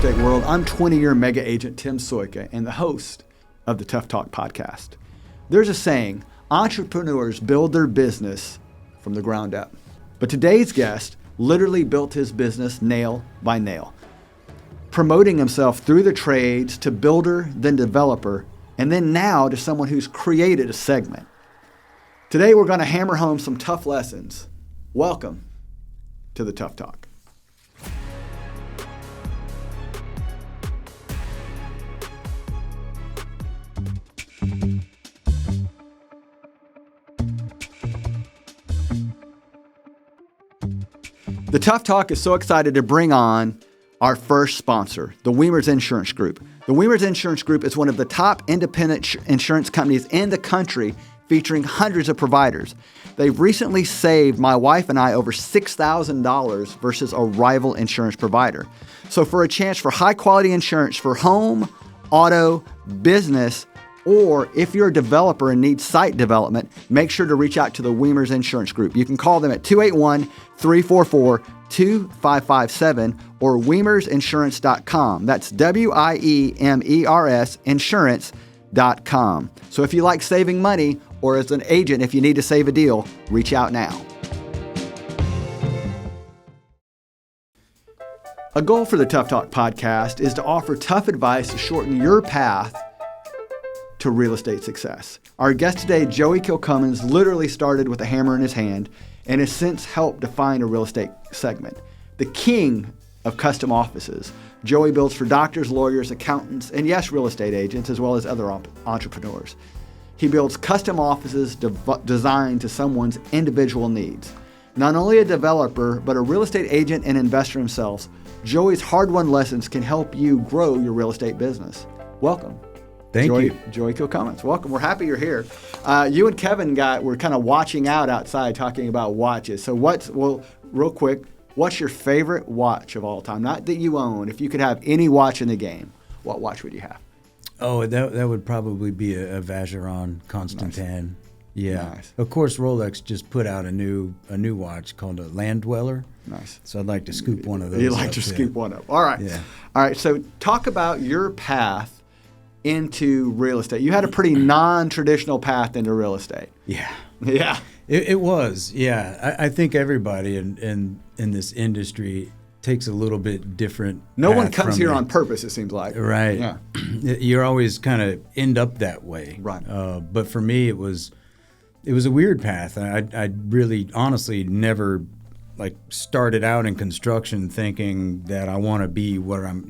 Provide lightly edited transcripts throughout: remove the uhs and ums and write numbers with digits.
estate world. I'm 20-year mega agent Tim Soika and the host of the Tough Talk podcast. There's a saying, entrepreneurs build their business from the ground up. But today's guest literally built his business nail by nail, promoting himself through the trades to builder, then developer, and then now to someone who's created a segment. Today we're going to hammer home some tough lessons. Welcome to the Tough Talk. The Tough Talk is so excited to bring on our first sponsor, the Weames Insurance Group. The Weames Insurance Group is one of the top independent insurance companies in the country, featuring hundreds of providers. They've recently saved my wife and I over $6,000 versus a rival insurance provider. So for a chance for high quality insurance for home, auto, business, or if you're a developer and need site development, make sure to reach out to the Weames Insurance Group. You can call them at 281-344-2557 or weamersinsurance.com. That's WIEMERS insurance.com. So if you like saving money, or as an agent, if you need to save a deal, reach out now. A goal for the Tough Talk podcast is to offer tough advice to shorten your path to real estate success. Our guest today, Joey Kilcommins, literally started with a hammer in his hand and has since helped define a real estate segment. The king of custom offices, Joey builds for doctors, lawyers, accountants, and yes, real estate agents, as well as other entrepreneurs. He builds custom offices designed to someone's individual needs. Not only a developer, but a real estate agent and investor himself, Joey's hard-won lessons can help you grow your real estate business. Welcome. Thank you. Joey Kilcommins. Welcome. We're happy you're here. You and Kevin were kind of watching out outside talking about watches. So real quick, what's your favorite watch of all time? Not that you own. If you could have any watch in the game, what watch would you have? Oh, that would probably be a Vacheron Constantin. Nice. Yeah. Nice. Of course, Rolex just put out a new watch called a Land Dweller. Nice. So I'd like to scoop one of those. You'd like to scoop one up. All right. Yeah. All right. So talk about your path into real estate. You had a pretty non-traditional path into real estate. Yeah. Yeah. It was. Yeah. I think everybody in this industry takes a little bit different. No one comes here on purpose, it seems like. Right. Yeah. You're always kind of end up that way. Right. But for me, it was a weird path. I really, honestly, never started out in construction thinking that I want to be where I'm.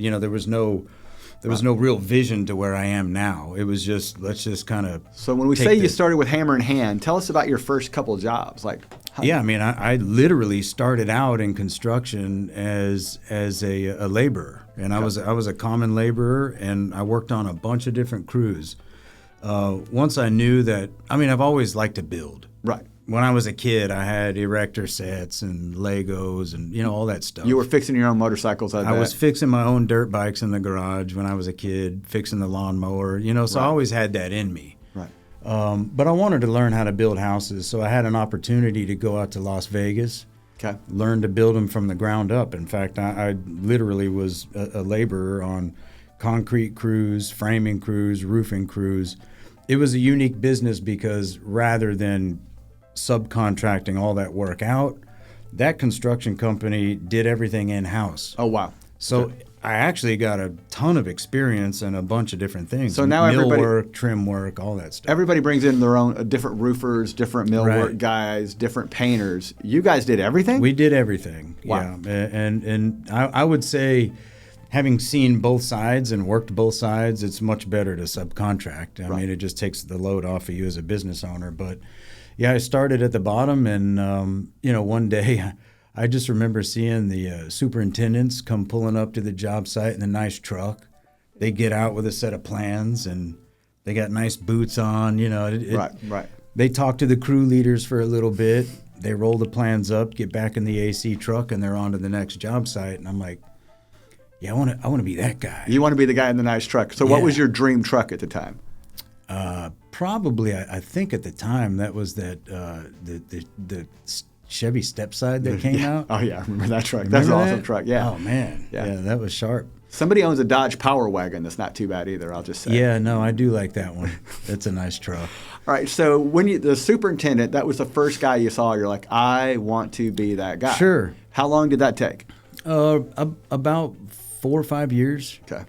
There was no real vision to where I am now. It was just, let's just kind of. So when we say you started with hammer in hand, tell us about your first couple of jobs. Yeah, I mean, I literally started out in construction as a laborer, and I was a common laborer, and I worked on a bunch of different crews. Once I knew that, I've always liked to build. Right. When I was a kid, I had erector sets and Legos and all that stuff. You were fixing your own motorcycles, I was fixing my own dirt bikes in the garage when I was a kid, fixing the lawnmower, so right. I always had that in me. Right. But I wanted to learn how to build houses, so I had an opportunity to go out to Las Vegas, learn to build them from the ground up. In fact, I literally was a laborer on concrete crews, framing crews, roofing crews. It was a unique business because rather than subcontracting all that work out, that construction company did everything in-house. Oh, wow. So I actually got a ton of experience in a bunch of different things. So now millwork, trim work, all that stuff. Everybody brings in their own different roofers, different millwork guys, different painters. You guys did everything? We did everything. Wow. Yeah. And I would say, having seen both sides and worked both sides, it's much better to subcontract. I mean, it just takes the load off of you as a business owner. But yeah, I started at the bottom, and one day I just remember seeing the superintendents come pulling up to the job site in a nice truck. They get out with a set of plans, and they got nice boots on. Right. They talk to the crew leaders for a little bit. They roll the plans up, get back in the AC truck, and they're on to the next job site. And I'm like, yeah, I want to be that guy. You want to be the guy in the nice truck. So what was your dream truck at the time? Probably, I think at the time that was the Chevy Stepside that came out. Oh yeah, I remember that truck. That's an awesome truck. Yeah. Oh man. Yeah, that was sharp. Somebody owns a Dodge Power Wagon. That's not too bad either, I'll just say. Yeah, no, I do like that one. That's a nice truck. All right, so the superintendent, that was the first guy you saw. You're like, I want to be that guy. Sure. How long did that take? About 4 or 5 years. Okay.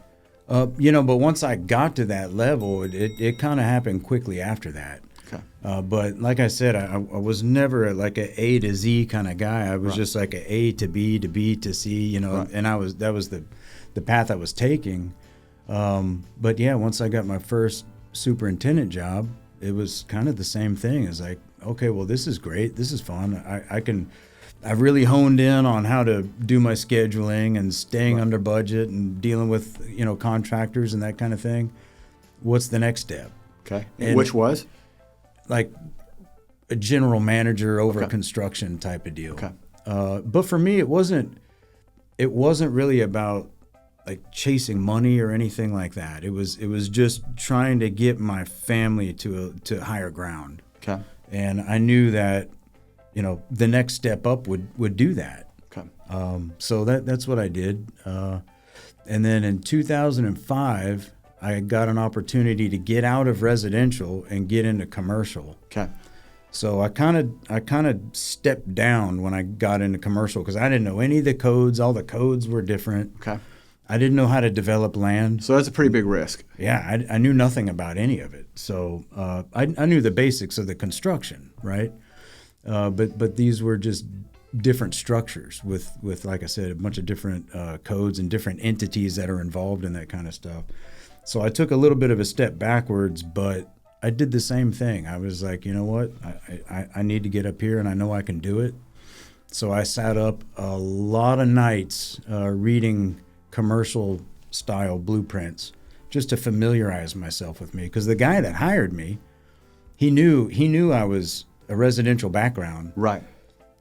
But once I got to that level, it kind of happened quickly after that. Okay. But like I said, I was never like a A to Z kind of guy. I was just like a A to B to B to C, and that was the path I was taking. But yeah, once I got my first superintendent job, it was kind of the same thing. It's like, okay, well, this is great. This is fun. I've really honed in on how to do my scheduling and staying under budget and dealing with, contractors and that kind of thing. What's the next step? Okay. And which was? Like a general manager over construction type of deal. Okay. But for me, it wasn't really about like chasing money or anything like that. It was just trying to get my family to higher ground. Okay. And I knew that, the next step up would do that. Okay. So that's what I did. And then in 2005, I got an opportunity to get out of residential and get into commercial. Okay. So I kind of stepped down when I got into commercial because I didn't know any of the codes. All the codes were different. Okay. I didn't know how to develop land. So that's a pretty big risk. Yeah, I knew nothing about any of it. So I knew the basics of the construction, right? But these were just different structures with like I said, a bunch of different codes and different entities that are involved in that kind of stuff. So I took a little bit of a step backwards, but I did the same thing. I was like, you know what? I need to get up here, and I know I can do it. So I sat up a lot of nights reading commercial style blueprints just to familiarize myself with me. Because the guy that hired me, he knew I was a residential background. Right.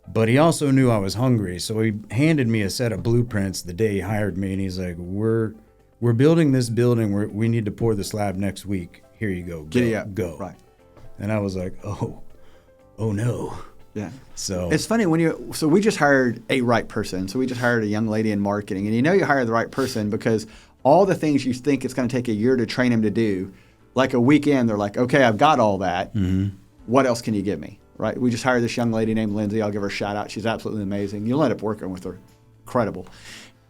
But he also knew I was hungry. So he handed me a set of blueprints the day he hired me, and he's like, we're building this building. We need to pour the slab next week. Here you go. Go. Right. And I was like, oh no. Yeah. So it's funny so we just hired a right person. So we just hired a young lady in marketing, and you hired the right person because all the things you think it's going to take a year to train him to do, like a weekend, they're like, okay, I've got all that. Mm-hmm. What else can you give me? Right. We just hired this young lady named Lindsay. I'll give her a shout out. She's absolutely amazing. You'll end up working with her. Incredible.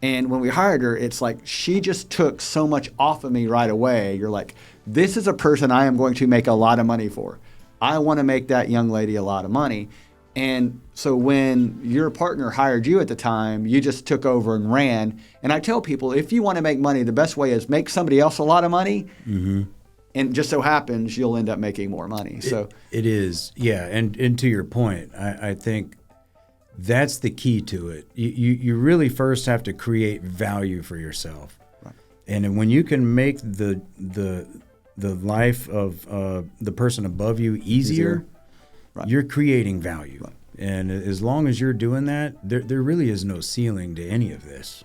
And when we hired her, it's like she just took so much off of me right away. You're like, this is a person I am going to make a lot of money for. I want to make that young lady a lot of money. And so when your partner hired you at the time, you just took over and ran. And I tell people, if you want to make money, the best way is make somebody else a lot of money. Mm-hmm. And just so happens you'll end up making more money. So it is. Yeah. And to your point, I think that's the key to it. You really first have to create value for yourself. Right. And when you can make the life of the person above you easier. Right. You're creating value. Right. And as long as you're doing that, there really is no ceiling to any of this.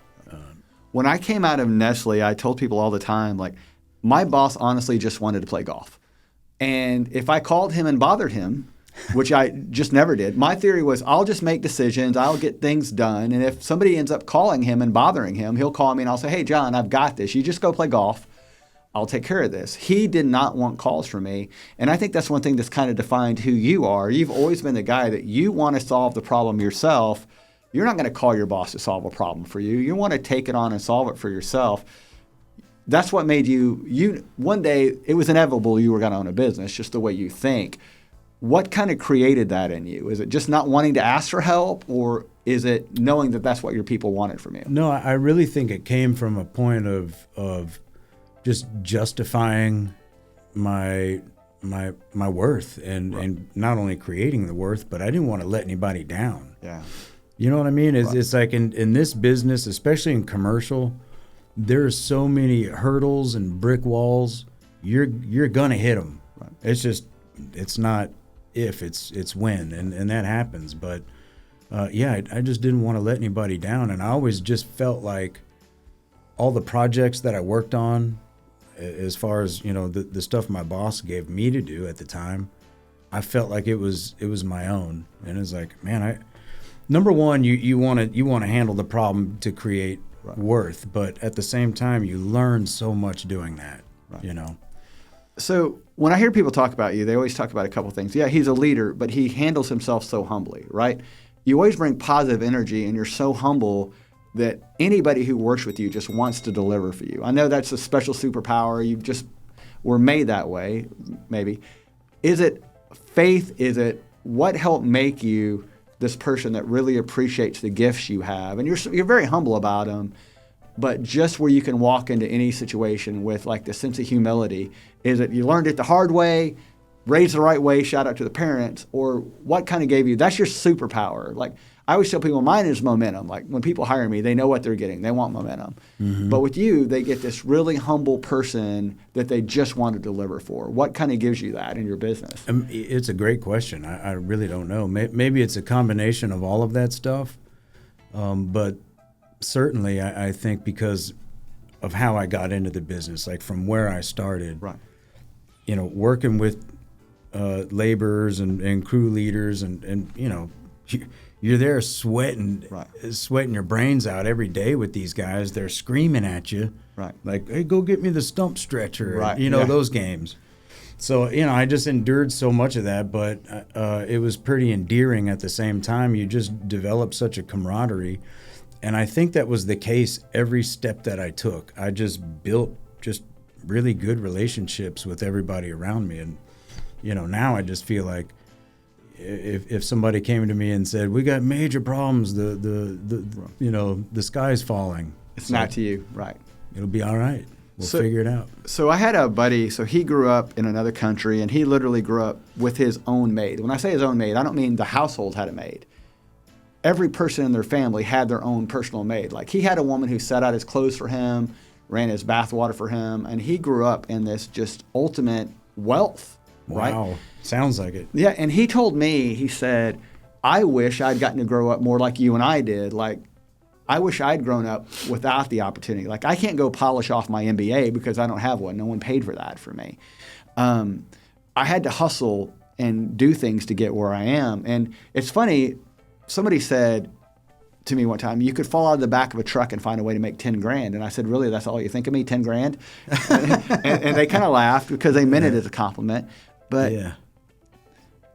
When I came out of Nestle, I told people all the time, like, my boss honestly just wanted to play golf. And if I called him and bothered him, which I just never did, my theory was I'll just make decisions, I'll get things done. And if somebody ends up calling him and bothering him, he'll call me and I'll say, hey, John, I've got this. You just go play golf. I'll take care of this. He did not want calls from me. And I think that's one thing that's kind of defined who you are. You've always been the guy that you want to solve the problem yourself. You're not going to call your boss to solve a problem for you. You want to take it on and solve it for yourself. That's what made you one day, it was inevitable you were going to own a business, just the way you think. What kind of created that in you? Is it just not wanting to ask for help, or is it knowing that that's what your people wanted from you? No, I really think it came from a point of just justifying my worth and not only creating the worth, but I didn't want to let anybody down. Yeah. You know what I mean? It's like in this business, especially in commercial, there's so many hurdles and brick walls. You're gonna hit them. Right. It's not if, it's when, and that happens. But I just didn't want to let anybody down, and I always just felt like all the projects that I worked on, as far as the stuff my boss gave me to do at the time, I felt like it was my own. And it's like, man, number one, you want to handle the problem to create worth. But at the same time, you learn so much doing that, you know. So when I hear people talk about you, they always talk about a couple things. Yeah, he's a leader, but he handles himself so humbly, right? You always bring positive energy, and you're so humble that anybody who works with you just wants to deliver for you. I know that's a special superpower. You just were made that way, maybe. Is it faith? Is it what helped make you this person that really appreciates the gifts you have? And you're very humble about them, but just where you can walk into any situation with like the sense of humility. Is it you learned it the hard way, raised the right way, shout out to the parents, or what kind of gave you, that's your superpower. Like I always tell people mine is momentum. Like when people hire me, they know what they're getting. They want momentum. Mm-hmm. But with you, they get this really humble person that they just want to deliver for. What kind of gives you that in your business? It's a great question. I really don't know. Maybe it's a combination of all of that stuff. But certainly I think because of how I got into the business, like from where I started, right. You know, working with laborers and crew leaders and you know, you're there sweating your brains out every day with these guys. They're screaming at you, right? Like, hey, go get me the stump stretcher, right? You know, those games. So, you know, I just endured so much of that, but it was pretty endearing at the same time. You just develop such a camaraderie. And I think that was the case every step that I took. I just built just really good relationships with everybody around me. And, you know, now I just feel like if somebody came to me and said, we got major problems, you know, the sky's falling. It's not to you, right. It'll be all right. We'll figure it out. So I had a buddy, so he grew up in another country, and he literally grew up with his own maid. When I say his own maid, I don't mean the household had a maid. Every person in their family had their own personal maid. Like he had a woman who set out his clothes for him, ran his bath water for him, and he grew up in this just ultimate wealth, right? Wow, sounds like it. Yeah, and he told me, he said, I wish I'd gotten to grow up more like you and I did. Like, I wish I'd grown up without the opportunity. Like, I can't go polish off my MBA because I don't have one. No one paid for that for me. I had to hustle and do things to get where I am. And it's funny, somebody said to me one time, you could fall out of the back of a truck and find a way to make 10 grand. And I said, really, that's all you think of me, 10 grand? and they kind of laughed because they meant it as a compliment. But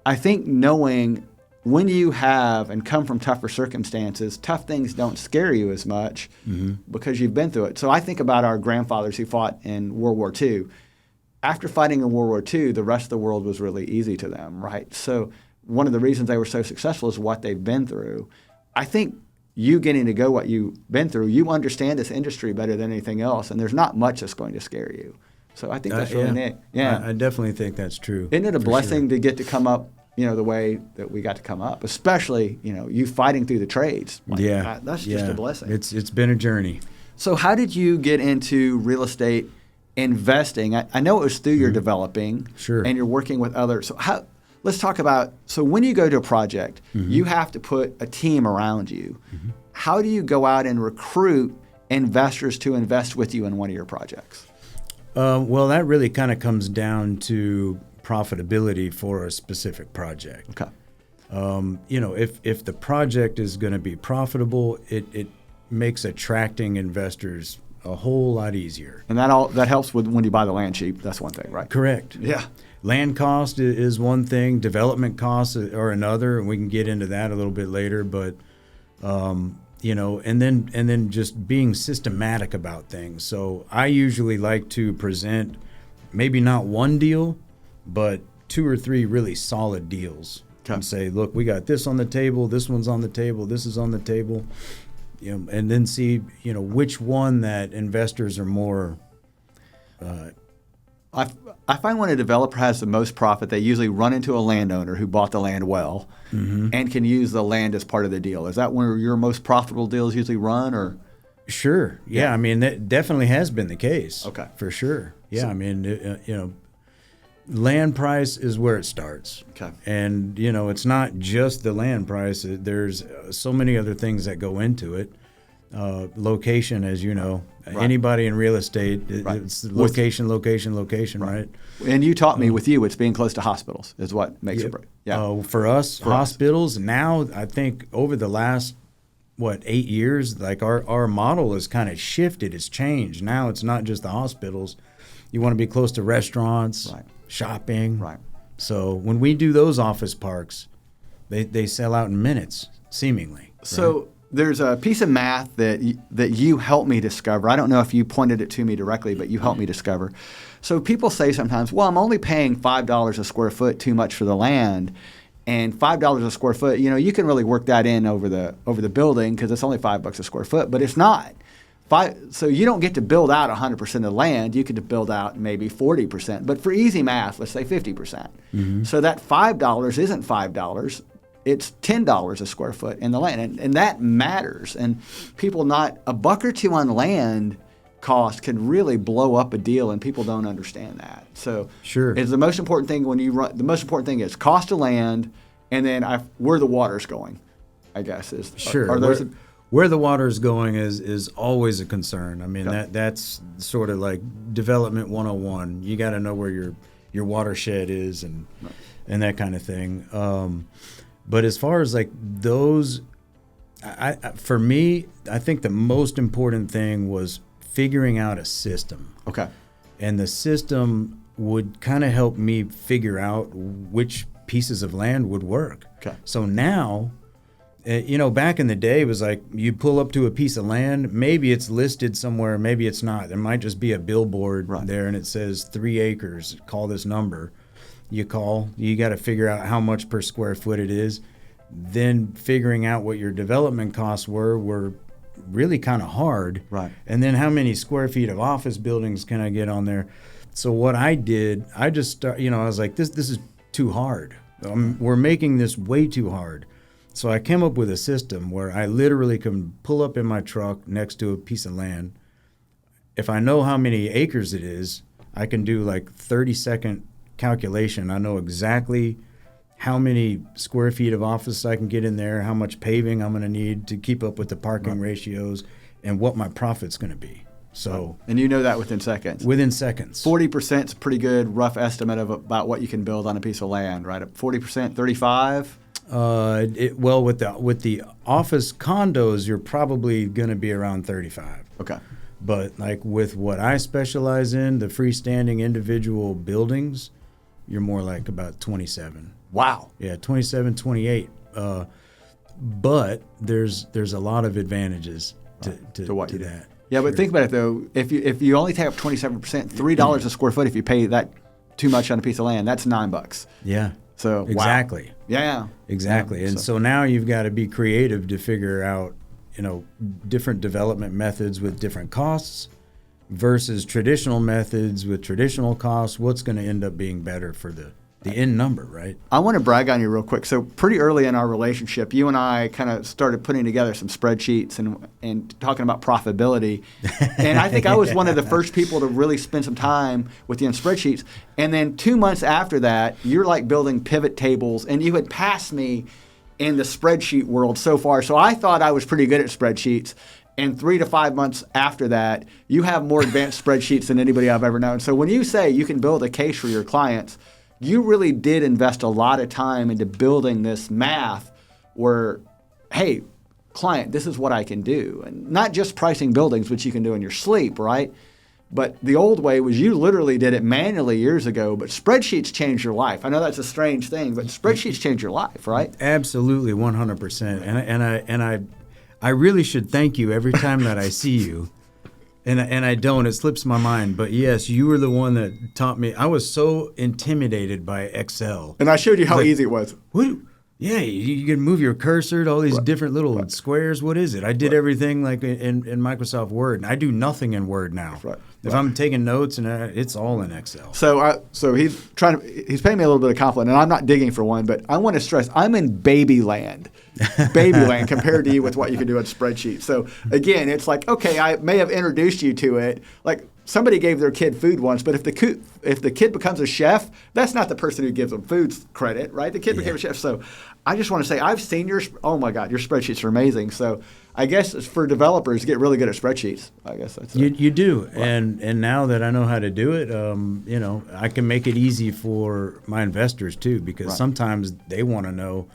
I think knowing when you have and come from tougher circumstances, tough things don't scare you as much because you've been through it. So I think about our grandfathers who fought in World War II. After fighting in World War II, the rest of the world was really easy to them, right? So one of the reasons they were so successful is what they've been through. I think you getting to go what you've been through, you understand this industry better than anything else, and there's not much that's going to scare you. So I think that's really neat. Yeah, I definitely think that's true. Isn't it a blessing to get to come up, you know, the way that we got to come up, especially, you know, you fighting through the trades. Like, that's just a blessing. It's been a journey. So how did you get into real estate investing? I know it was through your developing, and you're working with others. So let's talk about, so when you go to a project, you have to put a team around you. How do you go out and recruit investors to invest with you in one of your projects? Well, that really kind of comes down to profitability for a specific project. Okay. You know, if the project is going to be profitable, it makes attracting investors a whole lot easier. And that helps with when you buy the land cheap. That's one thing, right? Correct. Yeah. Land cost is one thing. Development costs are another, and we can get into that a little bit later. But you know, and then just being systematic about things. So I usually like to present maybe not one deal, but 2 or 3 really solid deals. Okay. And say, look, we got this on the table, this one's on the table, this is on the table, you know, and then see, you know, which one that investors are more. I find when a developer has the most profit, they usually run into a landowner who bought the land well and can use the land as part of the deal. Is that where your most profitable deals usually run, or? Sure. Yeah. I mean, that definitely has been the case. Okay. For sure. Yeah. So, I mean, you know, land price is where it starts. Okay. And, you know, it's not just the land price. There's so many other things that go into it. Location, as you know, anybody in real estate, it's location, right? And you taught me with you, it's being close to hospitals is what makes it break. Yeah. For us, hospitals, now I think over the last 8 years, like our model has kind of shifted. It's changed. Now it's not just the hospitals. You want to be close to restaurants, Right. shopping. Right. So when we do those office parks, they sell out in minutes, seemingly. So right? there's a piece of math that you helped me discover. I don't know if you pointed it to me directly, but you helped me discover. So people say sometimes, well, I'm only paying $5 a square foot too much for the land. And $5 a square foot, you can really work that in over the building because it's only $5 a square foot, but it's not. So you don't get to build out 100% of the land. You get to build out maybe 40%. But for easy math, let's say 50%. Mm-hmm. So that $5 isn't $5. It's $10 a square foot in the land. And that matters. And people not a buck or two on land cost can really blow up a deal, and people don't understand that. So sure, it's the most important thing when you run. The most important thing is cost of land, and then where the water's going, I guess is sure. Are those where the water is going is always a concern. I mean, that's sort of like development 101. You got to know where your watershed is and that kind of thing. But as far as like those, for me, I think the most important thing was figuring out a system. Okay. And the system would kind of help me figure out which pieces of land would work. Okay. So now, back in the day, it was like you pull up to a piece of land, maybe it's listed somewhere, maybe it's not. There might just be a billboard there and it says 3 acres, call this number. You call, you got to figure out how much per square foot it is. Then figuring out what your development costs were really kind of hard. Right. And then how many square feet of office buildings can I get on there? So what I did, I just I was like, this is too hard. We're making this way too hard. So I came up with a system where I literally can pull up in my truck next to a piece of land. If I know how many acres it is, I can do like 30-second calculation. I know exactly how many square feet of office I can get in there, how much paving I'm going to need to keep up with the parking ratios, and what my profit's going to be. So, and you know that within seconds. Within seconds. 40% is a pretty good rough estimate of about what you can build on a piece of land, right? 40%, 35. Well, with the office condos, you're probably going to be around 35. Okay. But like with what I specialize in, the freestanding individual buildings, you're more like about 27. Wow. Yeah, 27, 28. But there's a lot of advantages to what you do. That. Yeah, but think about it though. If you only take up 27%, $3 a square foot. If you pay that too much on a piece of land, that's $9. Yeah. So exactly. Wow. Yeah. Exactly. And so now you've got to be creative to figure out, different development methods with different costs versus traditional methods with traditional costs. What's going to end up being better for the end number, right? I want to brag on you real quick. So pretty early in our relationship, you and I kind of started putting together some spreadsheets and talking about profitability. And I think I was one of the first people to really spend some time with you on spreadsheets. And then 2 months after that, you're like building pivot tables, and you had passed me in the spreadsheet world so far. So I thought I was pretty good at spreadsheets. And 3 to 5 months after that, you have more advanced spreadsheets than anybody I've ever known. So when you say you can build a case for your clients, you really did invest a lot of time into building this math where, hey, client, this is what I can do. And not just pricing buildings, which you can do in your sleep, right? But the old way was you literally did it manually years ago, but spreadsheets changed your life. I know that's a strange thing, but spreadsheets change your life, right? Absolutely, 100%. And I really should thank you every time that I see you. And I don't. It slips my mind. But yes, you were the one that taught me. I was so intimidated by Excel. And I showed you how easy it was. What? Yeah, you can move your cursor to all these different little squares. What is it? I did everything like in Microsoft Word. I do nothing in Word now. If I'm taking notes, and it's all in Excel. So he's paying me a little bit of compliment, and I'm not digging for one, but I want to stress I'm in baby land compared to you with what you can do on spreadsheets. So again, it's like, okay, I may have introduced you to it. Like somebody gave their kid food once, but if the kid becomes a chef, that's not the person who gives them food credit, right? The kid became a chef. So I just want to say I've seen oh my God, your spreadsheets are amazing. So I guess for developers, get really good at spreadsheets. I guess that's you do, right. And now that I know how to do it, I can make it easy for my investors too, because sometimes they want to know,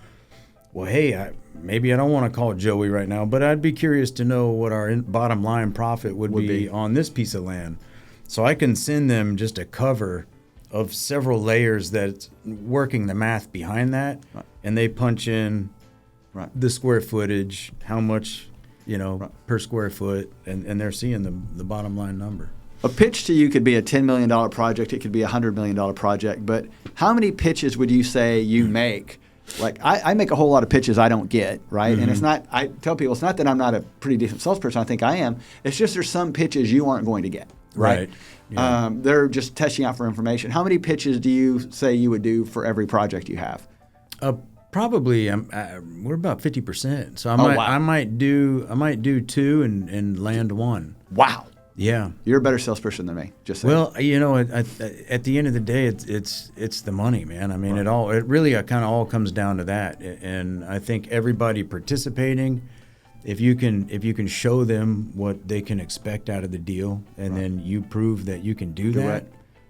well, hey, maybe I don't want to call Joey right now, but I'd be curious to know what our bottom line profit would be on this piece of land. So I can send them just a cover of several layers that's working the math behind that, and they punch in the square footage, how much, per square foot, and they're seeing the bottom line number. A pitch to you could be a $10 million project. It could be a $100 million project. But how many pitches would you say you make? Like I make a whole lot of pitches I don't get, right? And it's not, I tell people, it's not that I'm not a pretty decent salesperson. I think I am. It's just there's some pitches you aren't going to get, right? Yeah. They're just testing out for information. How many pitches do you say you would do for every project you have? Probably we're about 50%. So I might do two and land one. Wow. Yeah. You're a better salesperson than me. Just saying. Well, at the end of the day, it's the money, man. I mean, it really kind of all comes down to that. And I think everybody participating, if you can show them what they can expect out of the deal, and then you prove that you can do that,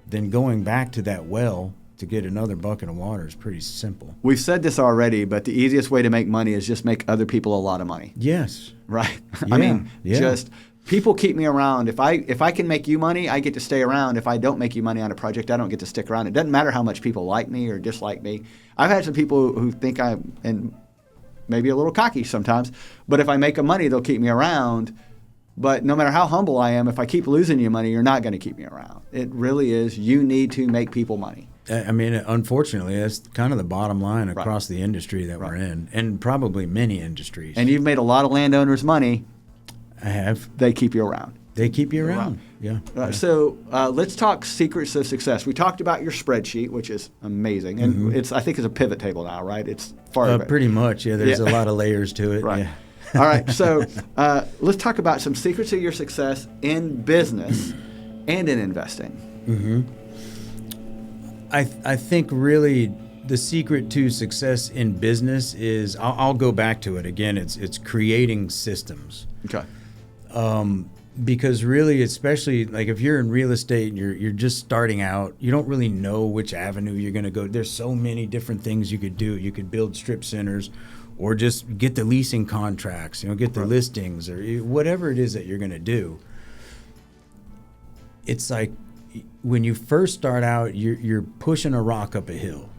then going back to that well to get another bucket of water is pretty simple. We've said this already, but the easiest way to make money is just make other people a lot of money. Yes. Right. Yeah. I mean, just people keep me around. If I can make you money, I get to stay around. If I don't make you money on a project, I don't get to stick around. It doesn't matter how much people like me or dislike me. I've had some people who think I'm and maybe a little cocky sometimes, but if I make them money, they'll keep me around. But no matter how humble I am, if I keep losing you money, you're not going to keep me around. It really is. You need to make people money. I mean, unfortunately, that's kind of the bottom line across the industry that we're in, and probably many industries. And you've made a lot of landowners money. I have. They keep you around. They keep you around. Yeah. So let's talk secrets of success. We talked about your spreadsheet, which is amazing, and I think it's a pivot table now, right? It's far pretty much. Yeah. There's a lot of layers to it. Right. Yeah. All right. So let's talk about some secrets of your success in business and in investing. Mm-hmm. I think really the secret to success in business is I'll go back to it again. It's creating systems. Okay. Because really, especially like if you're in real estate and you're just starting out, you don't really know which avenue you're going to go. There's so many different things you could do. You could build strip centers, or just get the leasing contracts. Get the listings, or whatever it is that you're going to do. It's like when you first start out, you're pushing a rock up a hill.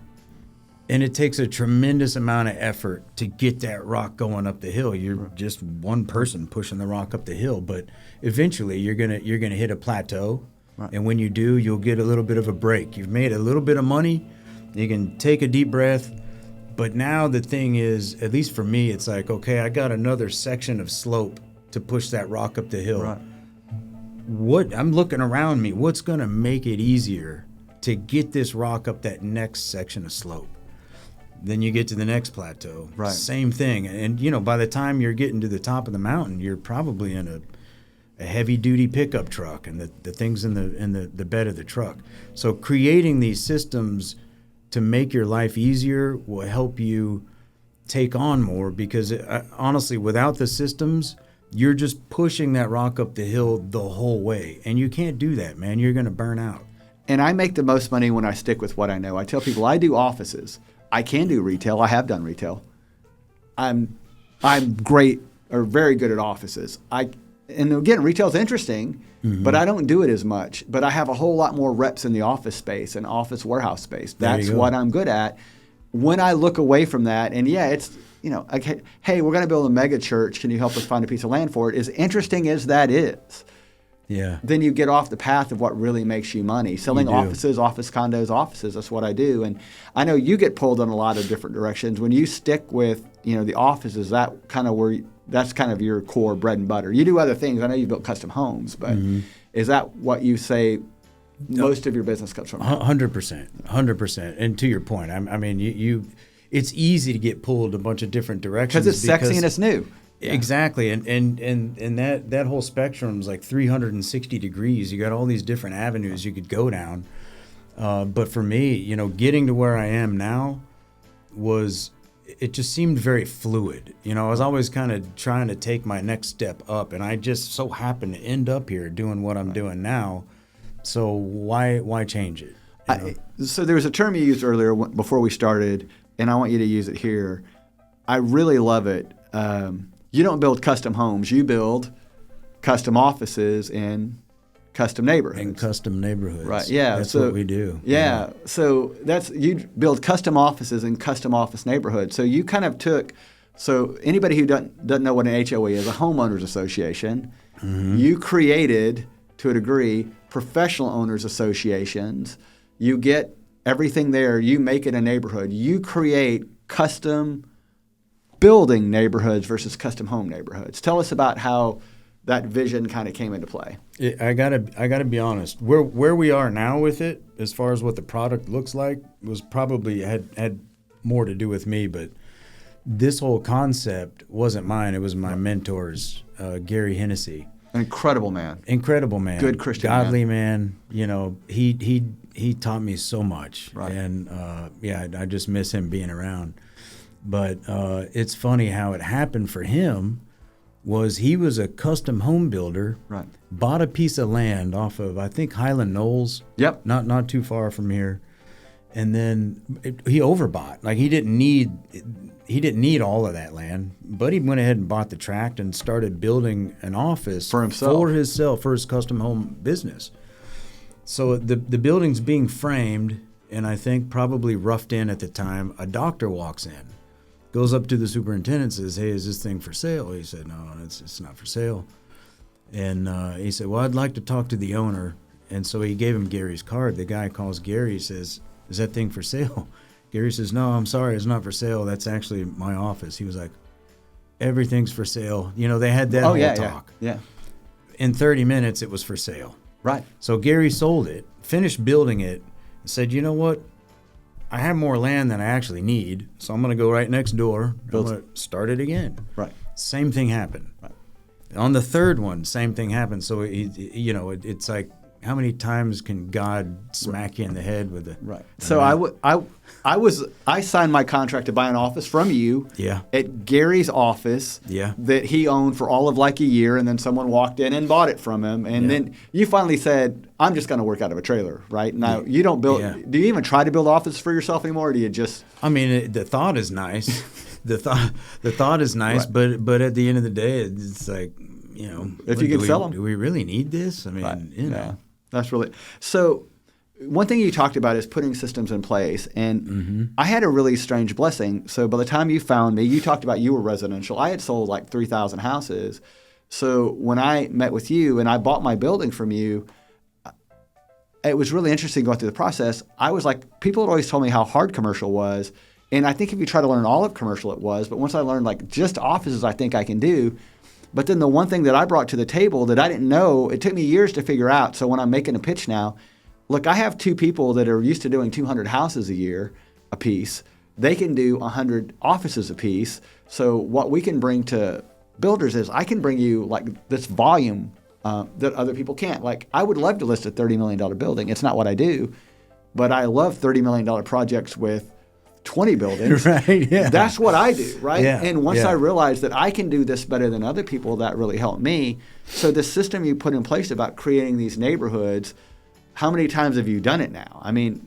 And it takes a tremendous amount of effort to get that rock going up the hill. You're just one person pushing the rock up the hill, but eventually you're gonna hit a plateau, and when you do, you'll get a little bit of a break. You've made a little bit of money, you can take a deep breath, but now the thing is, at least for me, it's like, okay, I got another section of slope to push that rock up the hill. Right. I'm looking around me, what's gonna make it easier to get this rock up that next section of slope? Then you get to the next plateau. Right. Same thing. And, by the time you're getting to the top of the mountain, you're probably in a heavy-duty pickup truck, and the things in the bed of the truck. So creating these systems to make your life easier will help you take on more, because, honestly, without the systems, you're just pushing that rock up the hill the whole way. And you can't do that, man. You're going to burn out. And I make the most money when I stick with what I know. I tell people I do offices. I can do retail. I have done retail. I'm great or very good at offices. And again, retail's interesting, but I don't do it as much. But I have a whole lot more reps in the office space and office warehouse space. That's what I'm good at. When I look away from that, and it's okay, hey, we're going to build a mega church. Can you help us find a piece of land for it? As interesting as that is. Yeah. Then you get off the path of what really makes you money. Selling offices, office condos, offices, that's what I do. And I know you get pulled in a lot of different directions. When you stick with, the offices, that's kind of your core bread and butter. You do other things. I know you built custom homes, but is that what you say most of your business comes from? 100%. 100%. And to your point, I mean, it's easy to get pulled a bunch of different directions. Because it's sexy and it's new. Yeah. Exactly, and that whole spectrum is like 360 degrees. You got all these different avenues you could go down. But for me, getting to where I am now it just seemed very fluid. I was always kind of trying to take my next step up, and I just so happened to end up here doing what I'm doing now. So why change it? So there was a term you used earlier before we started, and I want you to use it here. I really love it. You don't build custom homes. You build custom offices in custom neighborhoods. In custom neighborhoods. Right, yeah. That's so, what we do. Yeah. So you build custom offices in custom office neighborhoods. So you kind of took, so anybody who doesn't know what an HOA is, a homeowners association, you created, to a degree, professional owners associations. You get everything there. You make it a neighborhood. You create custom building neighborhoods versus custom home neighborhoods. Tell us about how that vision kind of came into play. I gotta be honest. Where we are now with it, as far as what the product looks like, was probably had more to do with me. But this whole concept wasn't mine. It was my mentor's, Gary Hennessy. An incredible man. Incredible man. Good Christian godly man. You know, he taught me so much. Right. And I just miss him being around. But it's funny how it happened for him. Was he was a custom home builder. Right. Bought a piece of land off of, I think, Highland Knolls. Yep. Not too far from here. And then he overbought. Like he didn't need all of that land, but he went ahead and bought the tract and started building an office for himself, for his custom home business. So the building's being framed, and I think probably roughed in at the time. A doctor walks in, goes up to the superintendent, says, "Hey, is this thing for sale?" He said, "No, it's not for sale." And he said, "Well, I'd like to talk to the owner." And so he gave him Gary's card. The guy calls Gary, says, "Is that thing for sale?" Gary says, "No, I'm sorry, it's not for sale. That's actually my office." He was like, "Everything's for sale." You know, they had that whole talk. Yeah. In 30 minutes, it was for sale. Right. So Gary sold it, finished building it, and said, "You know what? I have more land than I actually need, so I'm going to go right next door. I'm going to start it again." Right. Same thing happened. Right. On the third one, same thing happened. So, it's like, how many times can God smack you in the head with a right? So I signed my contract to buy an office from you. Yeah. At Gary's office. Yeah. That he owned for all of like a year, and then someone walked in and bought it from him, and then you finally said, "I'm just going to work out of a trailer." Right now, you don't build. Yeah. Do you even try to build offices for yourself anymore, or do you just? I mean, the thought is nice. the thought is nice, right. but at the end of the day, it's like, you know, if you can sell them, do we really need this? I mean, right. you know. Yeah. That's really so. One thing you talked about is putting systems in place, and I had a really strange blessing. So by the time you found me, you talked about you were residential. I had sold like 3,000 houses. So when I met with you and I bought my building from you, it was really interesting going through the process. I was like, people had always told me how hard commercial was, and I think if you try to learn all of commercial, it was. But once I learned like just offices, I think I can do. But then the one thing that I brought to the table that I didn't know, it took me years to figure out. So when I'm making a pitch now, look, I have two people that are used to doing 200 houses a year a piece. They can do 100 offices a piece. So what we can bring to builders is I can bring you like this volume that other people can't. Like I would love to list a $30 million building. It's not what I do, but I love $30 million projects with 20 buildings. Right, yeah. That's what I do, right? Yeah, and once I realized that I can do this better than other people, that really helped me. So the system you put in place about creating these neighborhoods, how many times have you done it now? I mean,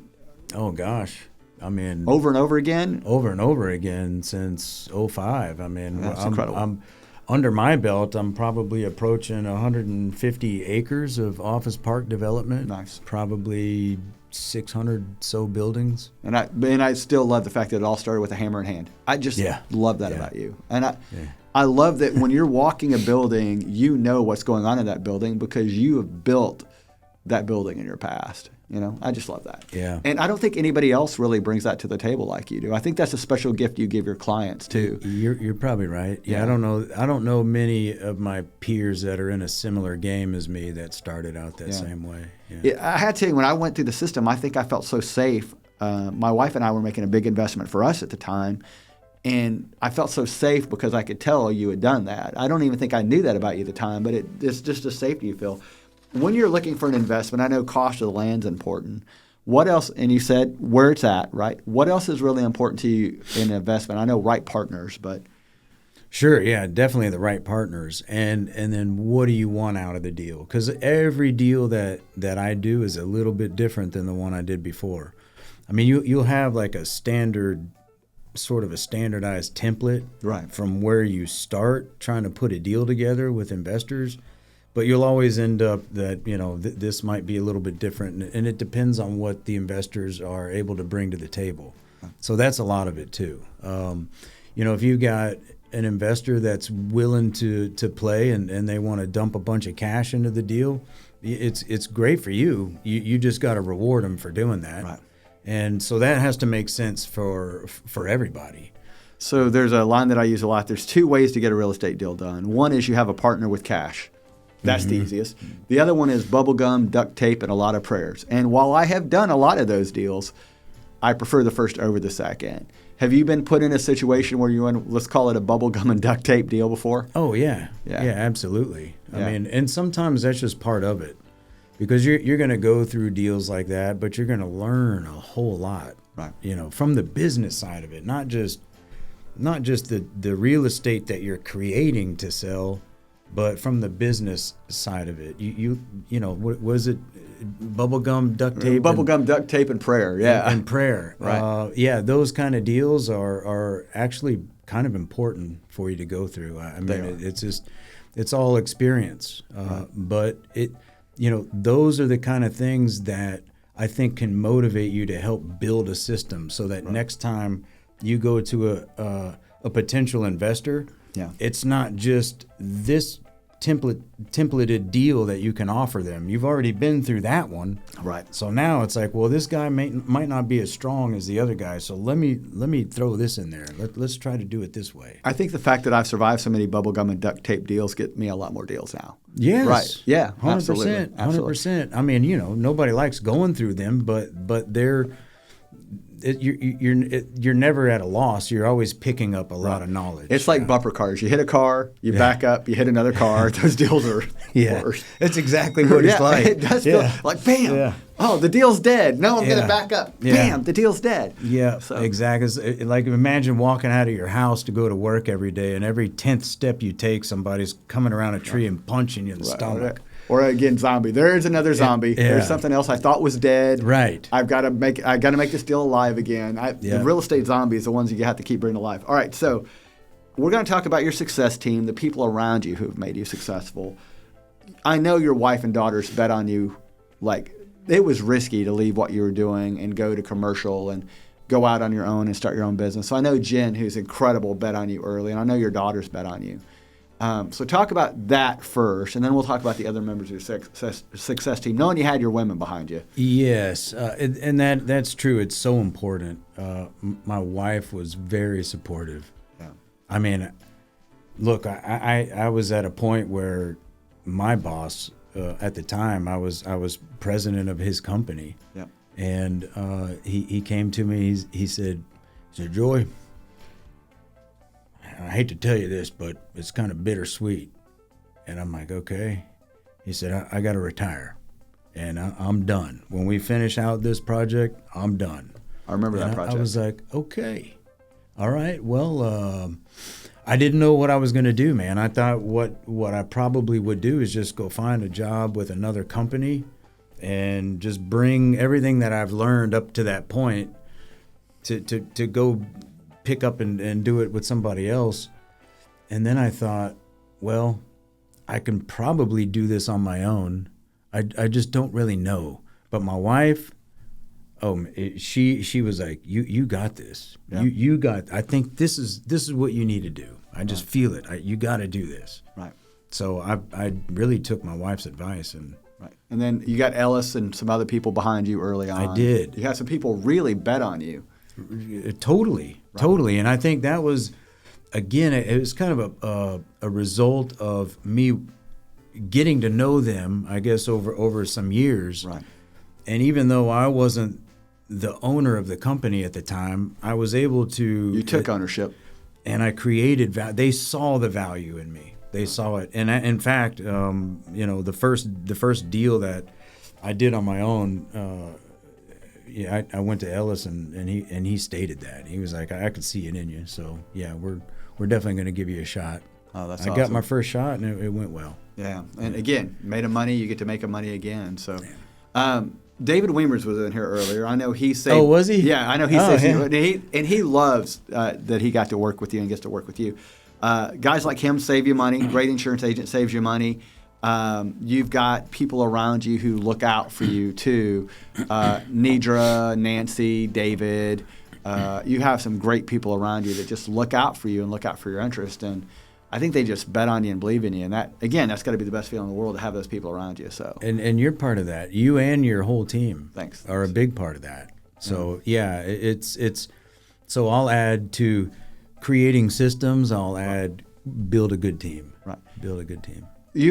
oh gosh. I mean, over and over again? Over and over again since 2005. I mean, that's incredible. I'm under my belt, I'm probably approaching 150 acres of office park development. Nice. Probably 600 so buildings. And I still love the fact that it all started with a hammer in hand. I just love that about you. And I love that when you're walking a building, you know what's going on in that building because you have built that building in your past. You know, I just love that. Yeah. And I don't think anybody else really brings that to the table like you do. I think that's a special gift you give your clients too. You're probably right. Yeah. I don't know many of my peers that are in a similar game as me that started out that same way. Yeah. I had to tell you, when I went through the system, I think I felt so safe. My wife and I were making a big investment for us at the time. And I felt so safe because I could tell you had done that. I don't even think I knew that about you at the time, but it's just a safety you feel. When you're looking for an investment, I know cost of the land's important. What else, and you said where it's at, right? What else is really important to you in an investment? I know right partners, but. Sure, yeah, definitely the right partners. And then what do you want out of the deal? Because every deal that I do is a little bit different than the one I did before. I mean, you'll have like a standard sort of a standardized template Right. from where you start trying to put a deal together with investors. But you'll always end up that, this might be a little bit different. And it depends on what the investors are able to bring to the table. So that's a lot of it, too. If you've got an investor that's willing to play and they want to dump a bunch of cash into the deal, it's great for you. You just got to reward them for doing that. Right. And so that has to make sense for everybody. So there's a line that I use a lot. There's two ways to get a real estate deal done. One is you have a partner with cash. That's the easiest. The other one is bubble gum, duct tape, and a lot of prayers. And while I have done a lot of those deals, I prefer the first over the second. Have you been put in a situation where you want, let's call it a bubble gum and duct tape deal before? Oh, yeah. Yeah, absolutely. Yeah. I mean, and sometimes that's just part of it. Because you're going to go through deals like that, but you're going to learn a whole lot, right? From the business side of it, not just the real estate that you're creating to sell, but from the business side of it. What was it? Bubblegum, duct tape, duct tape, and prayer. Yeah, and prayer. Right. Those kind of deals are actually kind of important for you to go through. I mean, it's all experience, right. But those are the kind of things that I think can motivate you to help build a system so that next time you go to a potential investor, it's not just this templated deal that you can offer them. You've already been through that one. Right. So now it's like, well, this guy might not be as strong as the other guy, so let me throw this in there. Let's try to do it this way. I think the fact that I've survived so many bubblegum and duct tape deals get me a lot more deals now. Yes. Right. Yeah. 100%. 100%. I mean, nobody likes going through them, but you're never at a loss. You're always picking up a lot of knowledge. It's like bumper cars. You hit a car, you back up, you hit another car. Those deals are worse. That's exactly what it's like. It does feel like, bam, oh, the deal's dead. No, I'm going to back up. Bam, the deal's dead. Yeah, so. Exactly. It's like imagine walking out of your house to go to work every day, and every 10th step you take, somebody's coming around a tree and punching you in the stomach. Or again, zombie. There is another zombie. There's something else I thought was dead. Right. I got to make this deal alive again. The real estate zombies, the ones you have to keep bringing to life. All right, so we're going to talk about your success team, the people around you who have made you successful. I know your wife and daughters bet on you. Like, it was risky to leave what you were doing and go to commercial and go out on your own and start your own business. So I know Jen, who's incredible, bet on you early, and I know your daughters bet on you. So talk about that first, and then we'll talk about the other members of your success team, knowing you had your women behind you. Yes, and that's true. It's so important. My wife was very supportive. Yeah. I mean, look, I was at a point where my boss at the time, I was president of his company. Yeah. And he came to me. He said, Joy, I hate to tell you this, but it's kind of bittersweet. And I'm like, okay. He said, I got to retire, and I'm done. When we finish out this project, I'm done. I remember that project. I was like, okay, all right. Well, I didn't know what I was going to do, man. I thought what I probably would do is just go find a job with another company and just bring everything that I've learned up to that point to go pick up and do it with somebody else. And then I thought, well, I can probably do this on my own. I just don't really know. But my wife, she was like, you got this. Yeah. You got. I think this is what you need to do. I just feel it. You got to do this. Right. So I really took my wife's advice and. Right. And then you got Ellis and some other people behind you early on. I did. You had some people really bet on you. Totally. And I think that was, again, it was kind of a result of me getting to know them, I guess, over some years. Right. And even though I wasn't the owner of the company at the time, I was able to. You took ownership. And I created value. They saw the value in me. They saw it. And in fact, the first deal that I did on my own, I went to Ellis and he stated that. He was like, I could see it in you. So yeah, we're definitely going to give you a shot. Oh, that's I awesome. got my first shot and it went well. Yeah, and again, made a money, you get to make a money again. So, David Weames was in here earlier. I know he saved. Oh, was he? Yeah, I know he Oh, saved. yeah. And he loves that he got to work with you and gets to work with you. Guys like him save you money. Great insurance agent saves you money. You've got people around you who look out for you too. Nidra, Nancy, David. You have some great people around you that just look out for you and look out for your interest. And I think they just bet on you and believe in you. And that, again, that's got to be the best feeling in the world to have those people around you. So. And you're part of that. You and your whole team Thanks. are a big part of that. So yeah, it's so I'll add to creating systems. I'll add build a good team. Right. Build a good team.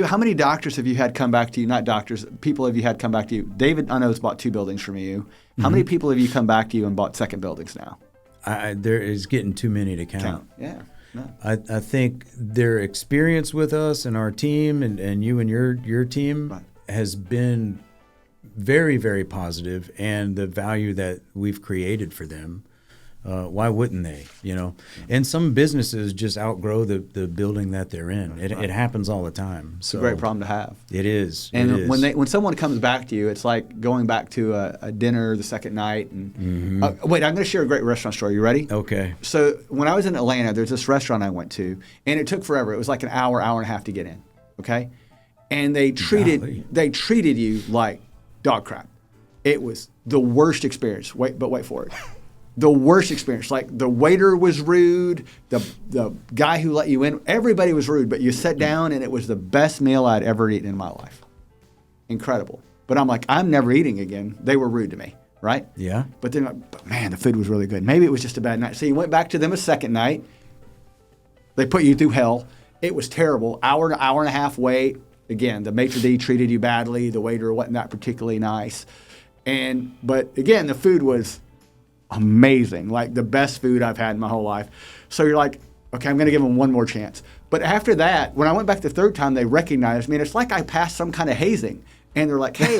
How many doctors have you had come back to you? Not doctors, people have you had come back to you? David, I know, has bought 2 buildings from you. How many people have you come back to you and bought second buildings now? There is getting too many to count. Yeah. No. I think their experience with us and our team and you and your team has been very, very positive, and the value that we've created for them. Why wouldn't they? And some businesses just outgrow the building that they're in. It happens all the time. It's a great problem to have. It is. And when someone comes back to you, it's like going back to a dinner the second night. And wait, I'm going to share a great restaurant story. You ready? Okay. So when I was in Atlanta, there's this restaurant I went to, and it took forever. It was like an hour and a half to get in. Okay, and they treated you like dog crap. It was the worst experience. Wait for it. The worst experience. Like the waiter was rude, the guy who let you in, everybody was rude, but you sat down and it was the best meal I'd ever eaten in my life. Incredible. But I'm like, I'm never eating again. They were rude to me, right? Yeah. But then, man, the food was really good. Maybe it was just a bad night. So you went back to them a second night. They put you through hell. It was terrible. Hour and a half wait. Again, the maitre d' treated you badly. The waiter wasn't that particularly nice. But again, the food was amazing, like the best food I've had in my whole life. So you're like, okay, I'm going to give them one more chance. But after that, when I went back the third time, they recognized me, and it's like I passed some kind of hazing. And they're like, hey,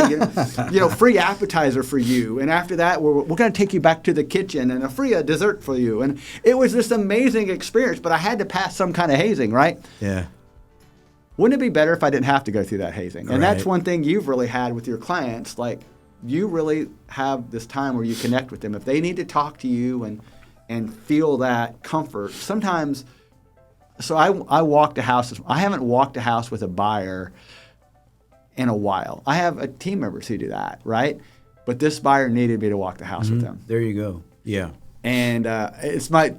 free appetizer for you. And after that, we're going to take you back to the kitchen and a free dessert for you. And it was this amazing experience, but I had to pass some kind of hazing, right? Yeah. Wouldn't it be better if I didn't have to go through that hazing? And Right. that's one thing you've really had with your clients, like, you really have this time where you connect with them. If they need to talk to you and feel that comfort, sometimes, so I walked a house. I haven't walked a house with a buyer in a while. I have team members who do that, right? But this buyer needed me to walk the house with them. There you go. Yeah. And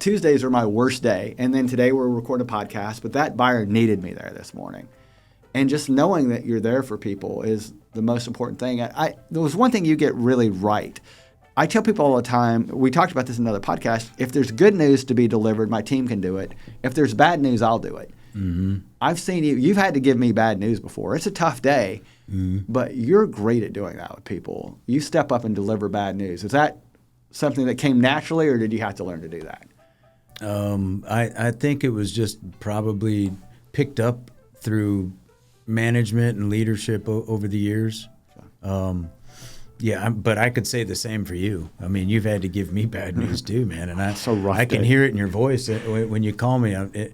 Tuesdays are my worst day. And then today we're recording a podcast, but that buyer needed me there this morning. And just knowing that you're there for people is the most important thing. There was one thing you get really right. I tell people all the time, we talked about this in another podcast, if there's good news to be delivered, my team can do it. If there's bad news, I'll do it. Mm-hmm. I've seen you've had to give me bad news before. It's a tough day, but you're great at doing that with people. You step up and deliver bad news. Is that something that came naturally, or did you have to learn to do that? I think it was just probably picked up through management and leadership over the years. But I could say the same for you. I mean, you've had to give me bad news too, man. And I can hear it in your voice when you call me,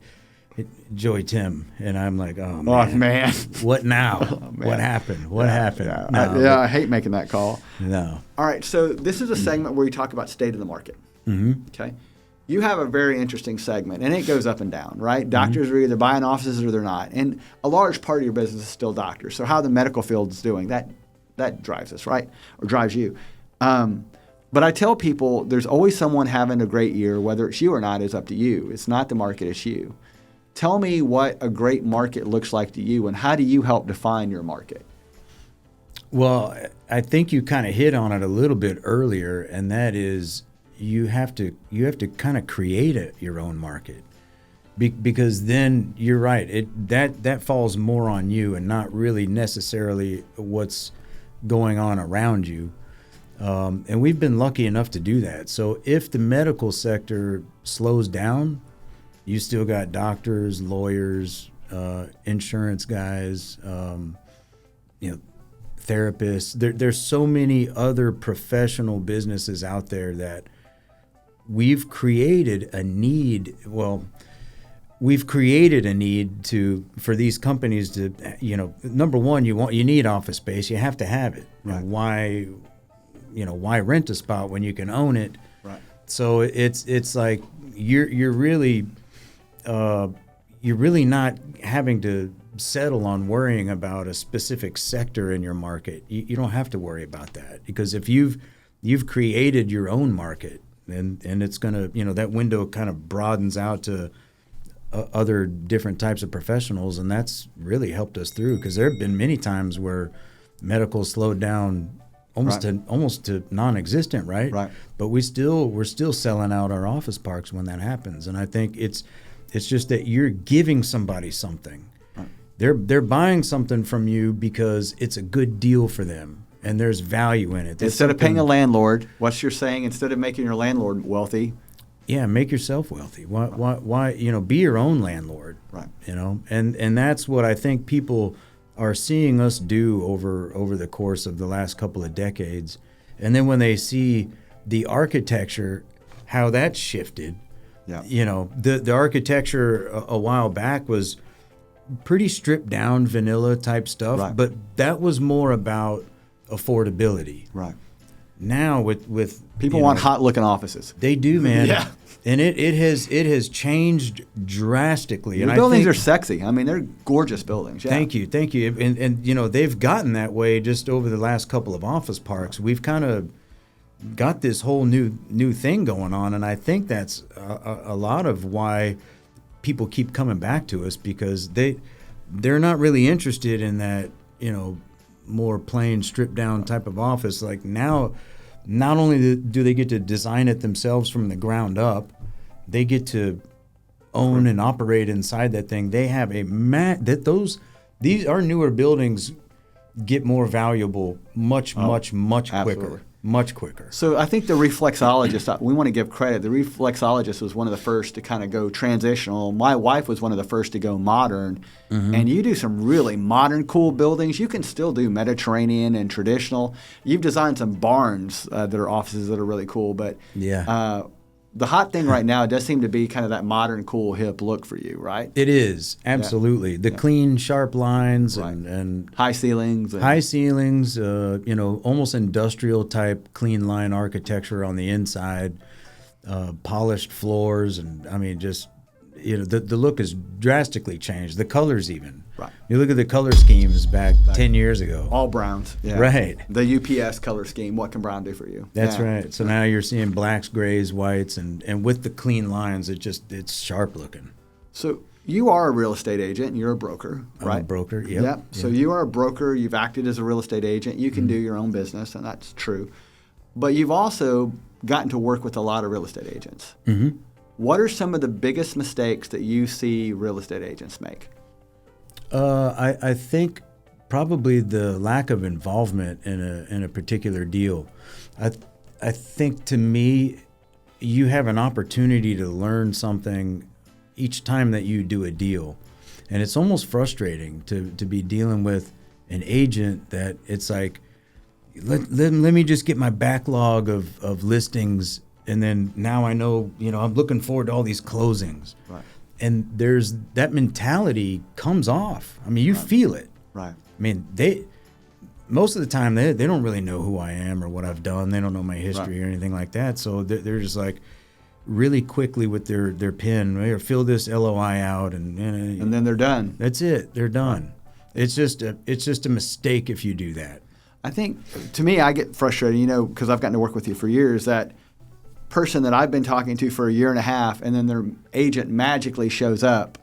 Joey Tim, and I'm like, oh man, what now? What happened? What happened? Yeah, I hate making that call. No. All right, so this is a segment where you talk about state of the market. Mm-hmm. Okay. You have a very interesting segment, and it goes up and down, right? Doctors are either buying offices or they're not. And a large part of your business is still doctors. So how the medical field is doing, that drives us, right? Or drives you. But I tell people there's always someone having a great year, whether it's you or not is up to you. It's not the market, it's you. Tell me what a great market looks like to you, and how do you help define your market? Well, I think you kind of hit on it a little bit earlier, and that is you have to kind of create your own market, because then you're right. That falls more on you and not really necessarily what's going on around you. And we've been lucky enough to do that. So if the medical sector slows down, you still got doctors, lawyers, insurance guys, therapists. There's so many other professional businesses out there that we've created a need. Well, we've created a need for these companies to, number one, you need office space. You have to have it. Right. why rent a spot when you can own it? Right. So it's like you're really not having to settle on worrying about a specific sector in your market. You don't have to worry about that, because if you've created your own market, and it's gonna, that window kind of broadens out to other different types of professionals, and that's really helped us through, because there have been many times where medical slowed down almost to non-existent, right? Right. But we're still selling out our office parks when that happens, and I think it's just that you're giving somebody something. Right. They're buying something from you because it's a good deal for them, and there's value in it. Instead of paying a landlord, what you're saying, instead of making your landlord wealthy. Yeah, make yourself wealthy. Why be your own landlord? Right. And that's what I think people are seeing us do over the course of the last couple of decades. And then when they see the architecture, how that's shifted. Yeah. The architecture a while back was pretty stripped down, vanilla type stuff, Right. but that was more about affordability. Right. Now with People want hot looking offices. They do, man. Yeah. And it has changed drastically. Your and buildings I are think, sexy. I mean, they're gorgeous buildings. Yeah. Thank you. And they've gotten that way just over the last couple of office parks. We've kind of got this whole new thing going on, and I think that's a lot of why people keep coming back to us, because they're not really interested in that, more plain stripped down type of office. Like now, not only do they get to design it themselves from the ground up, they get to own and operate inside that thing. They have our newer buildings get more valuable much quicker. Much quicker. So I think the reflexologist, we want to give credit. The reflexologist was one of the first to kind of go transitional. My wife was one of the first to go modern. Mm-hmm. And you do some really modern, cool buildings. You can still do Mediterranean and traditional. You've designed some barns that are offices that are really cool. But the hot thing right now does seem to be kind of that modern, cool, hip look for you, right? It is, absolutely. Yeah. The clean, sharp lines and high ceilings. High ceilings, almost industrial type clean line architecture on the inside, polished floors, and I mean, just, the look has drastically changed. The colors even. Right. You look at the color schemes back 10 years ago. All browns. Yeah. Right. The UPS color scheme, what can brown do for you? That's right. So now you're seeing blacks, grays, whites, and with the clean lines, it's sharp looking. So you are a real estate agent. You're a broker, right? I'm a broker, yep. Yep. So you are a broker. You've acted as a real estate agent. You can do your own business, and that's true. But you've also gotten to work with a lot of real estate agents. Mm-hmm. What are some of the biggest mistakes that you see real estate agents make? I think probably the lack of involvement in a particular deal. I think, to me, you have an opportunity to learn something each time that you do a deal, and it's almost frustrating to be dealing with an agent that it's like, let me just get my backlog of listings, and then now I know, I'm looking forward to all these closings. Right. And there's that mentality comes off. I mean, you feel it. Right. I mean, most of the time they don't really know who I am or what I've done. They don't know my history or anything like that. So they're just like really quickly with their pen, or fill this LOI out, and then they're done. That's it. They're done. It's just a mistake if you do that. I think, to me, I get frustrated, because I've gotten to work with you for years, that person that I've been talking to for a year and a half, and then their agent magically shows up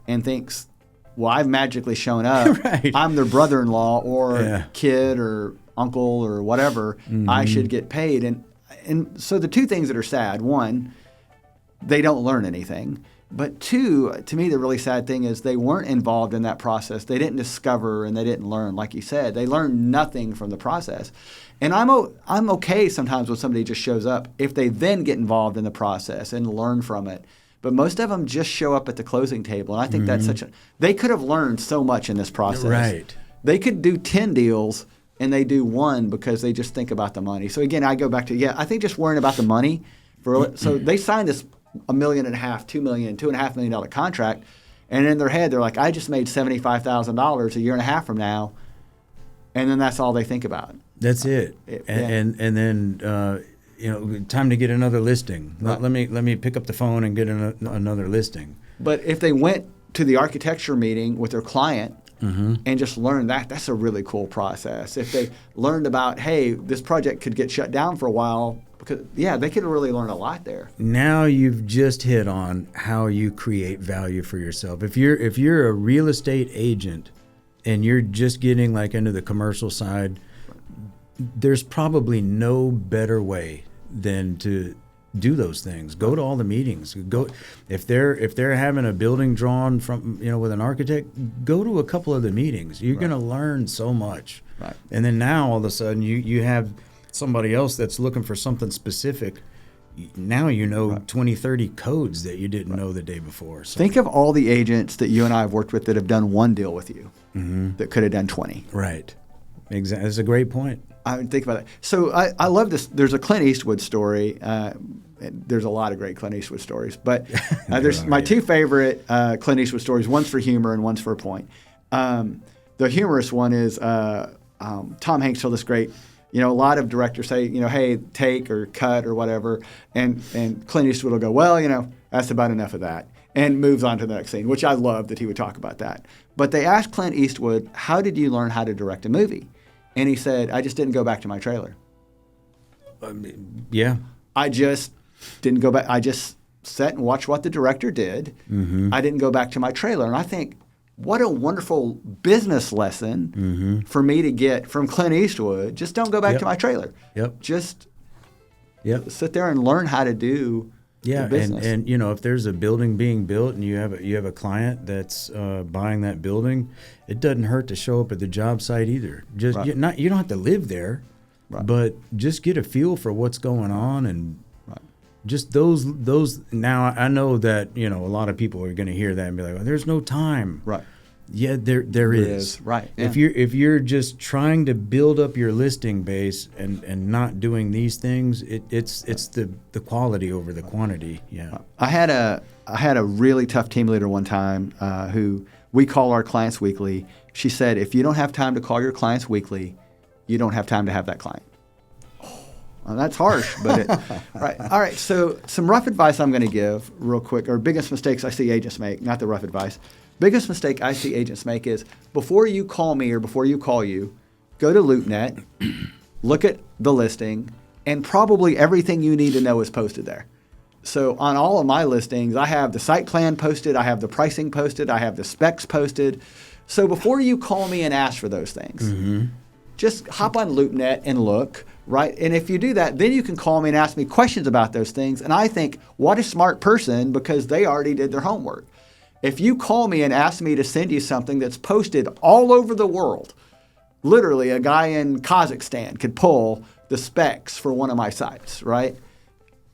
and thinks, well, I've magically shown up. Right. I'm their brother-in-law or kid or uncle or whatever. Mm-hmm. I should get paid. And so the two things that are sad, one, they don't learn anything. But two, to me, the really sad thing is they weren't involved in that process. They didn't discover and they didn't learn. Like you said, they learned nothing from the process. And I'm okay sometimes when somebody just shows up if they then get involved in the process and learn from it. But most of them just show up at the closing table. And I think that's they could have learned so much in this process. Right. They could do 10 deals and they do one because they just think about the money. So again, I go back to, I think just worrying about the money. So they signed this $1.5 million, $2 million, $2.5 million contract. And in their head, they're like, I just made $75,000 a year and a half from now. And then that's all they think about. That's it. And then time to get another listing. Right. Let me pick up the phone and get another listing. But if they went to the architecture meeting with their client and just learned that's a really cool process. If they learned about, hey, this project could get shut down for a while, because they could really learn a lot there. Now you've just hit on how you create value for yourself. If you're a real estate agent and you're just getting like into the commercial side, there's probably no better way than to do those things. Go to all the meetings. Go if they're having a building drawn from with an architect, go to a couple of the meetings. You're going to learn so much. Right. And then now all of a sudden you have somebody else that's looking for something specific. Now 20, 30 codes that you didn't know the day before. So. Think of all the agents that you and I have worked with that have done one deal with you that could have done 20. Right. Exactly. That's a great point. I would think about that. So I love this. There's a Clint Eastwood story. There's a lot of great Clint Eastwood stories, but there's my two favorite Clint Eastwood stories. One's for humor and one's for a point. The humorous one is Tom Hanks told this great. A lot of directors say, hey, take or cut or whatever, and Clint Eastwood will go, well, that's about enough of that, and moves on to the next scene, which I love that he would talk about that. But they asked Clint Eastwood, how did you learn how to direct a movie? And he said, I just didn't go back to my trailer. I just didn't go back. I just sat and watched what the director did. I didn't go back to my trailer. And I think, what a wonderful business lesson for me to get from Clint Eastwood. Just don't go back to my trailer. Just sit there and learn how to do the business. And if there's a building being built and you have a client that's buying that building, it doesn't hurt to show up at the job site either. Just you don't have to live there, but just get a feel for what's going on and just those. Now I know that a lot of people are going to hear that and be like, well, "There's no time." Right. Yeah, there is. Right. Yeah. If you're just trying to build up your listing base and not doing these things, it's the quality over the quantity. Yeah. I had a really tough team leader one time who we call our clients weekly. She said, if you don't have time to call your clients weekly, you don't have time to have that client. Well, that's harsh, but right. All right. So some rough advice I'm going to give real quick, or biggest mistakes I see agents make, not the rough advice. Biggest mistake I see agents make is before you call me or before you call you, go to LoopNet, look at the listing, and probably everything you need to know is posted there. So on all of my listings, I have the site plan posted, I have the pricing posted, I have the specs posted. So before you call me and ask for those things, just hop on LoopNet and look, right? And if you do that, then you can call me and ask me questions about those things. And I think, what a smart person, because they already did their homework. If you call me and ask me to send you something that's posted all over the world, literally a guy in Kazakhstan could pull the specs for one of my sites, right?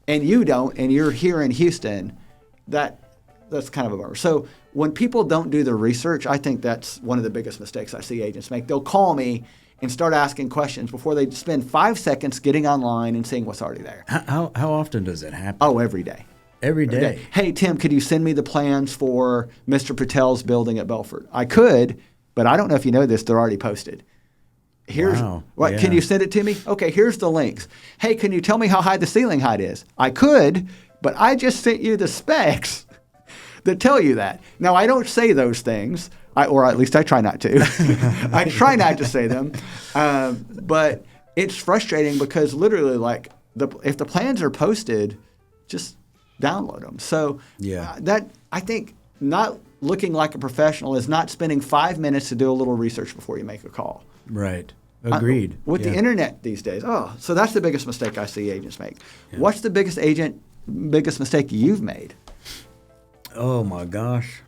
And you don't, and you're here in Houston, that's kind of a bummer. So when people don't do the research, I think that's one of the biggest mistakes I see agents make. They'll call me and start asking questions before they spend 5 seconds getting online and seeing what's already there. How often does that happen? Oh, every day. Every day. Hey, Tim, could you send me the plans for Mr. Patel's building at Belfort? I could, but I don't know if you know this, they're already posted. Here's what, can you send it to me? Okay, here's the links. Hey, can you tell me how high the ceiling height is? I could, but I just sent you the specs that tell you that. Now, I don't say those things, or at least I try not to. I try not to say them, but it's frustrating because literally, like, if the plans are posted, just download them. So that, I think, not looking like a professional is not spending 5 minutes to do a little research before you make a call. Right. Agreed. With the internet these days. Oh, so that's the biggest mistake I see agents make. Yeah. What's the biggest mistake you've made? Oh my gosh.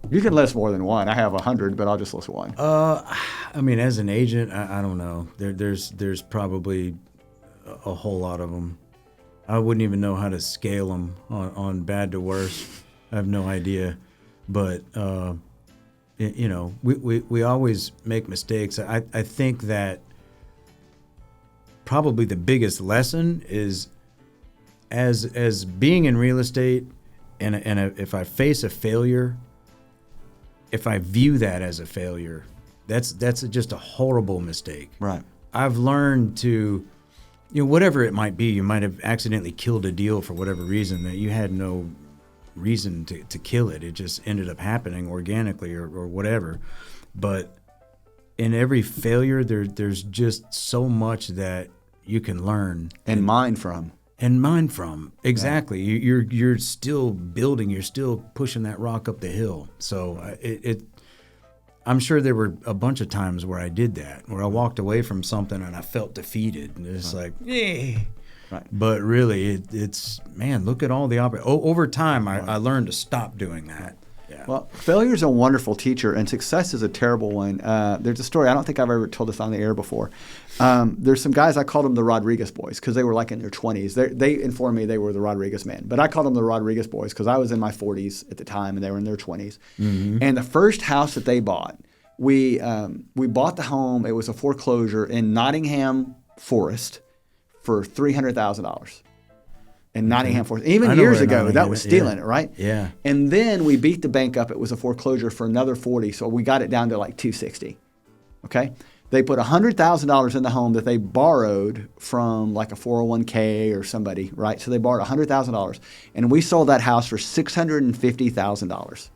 You can list more than one. I have 100, but I'll just list one. I mean, as an agent, I don't know. There's probably a whole lot of them. I wouldn't even know how to scale them on bad to worse. I have no idea. But we always make mistakes. I think that probably the biggest lesson is as being in real estate, and if I face a failure, if I view that as a failure, that's just a horrible mistake. Right. I've learned to, whatever it might be, you might have accidentally killed a deal for whatever reason that you had no reason to kill it. It just ended up happening organically or whatever. But in every failure, there's just so much that you can learn and mine from. Exactly. Yeah. You're still building. You're still pushing that rock up the hill. So I'm sure there were a bunch of times where I did that, where I walked away from something and I felt defeated, and it's like, yeah. Right. But really, it's man, look at all the over time. I learned to stop doing that. Yeah. Well, failure is a wonderful teacher, and success is a terrible one. There's a story, I don't think I've ever told this on the air before. There's some guys, I called them the Rodriguez boys because they were like in their 20s. They informed me they were the Rodriguez men, but I called them the Rodriguez boys because I was in my 40s at the time and they were in their 20s. Mm-hmm. And the first house that they bought, we bought the home. It was a foreclosure in Nottingham Forest for $300,000. In Nottingham Forest. Even years ago, that was stealing it, right? Yeah. And then we beat the bank up. It was a foreclosure for another 40, so we got it down to like 260. Okay? They put $100,000 in the home that they borrowed from like a 401k or somebody, right? So they borrowed $100,000, and we sold that house for $650,000.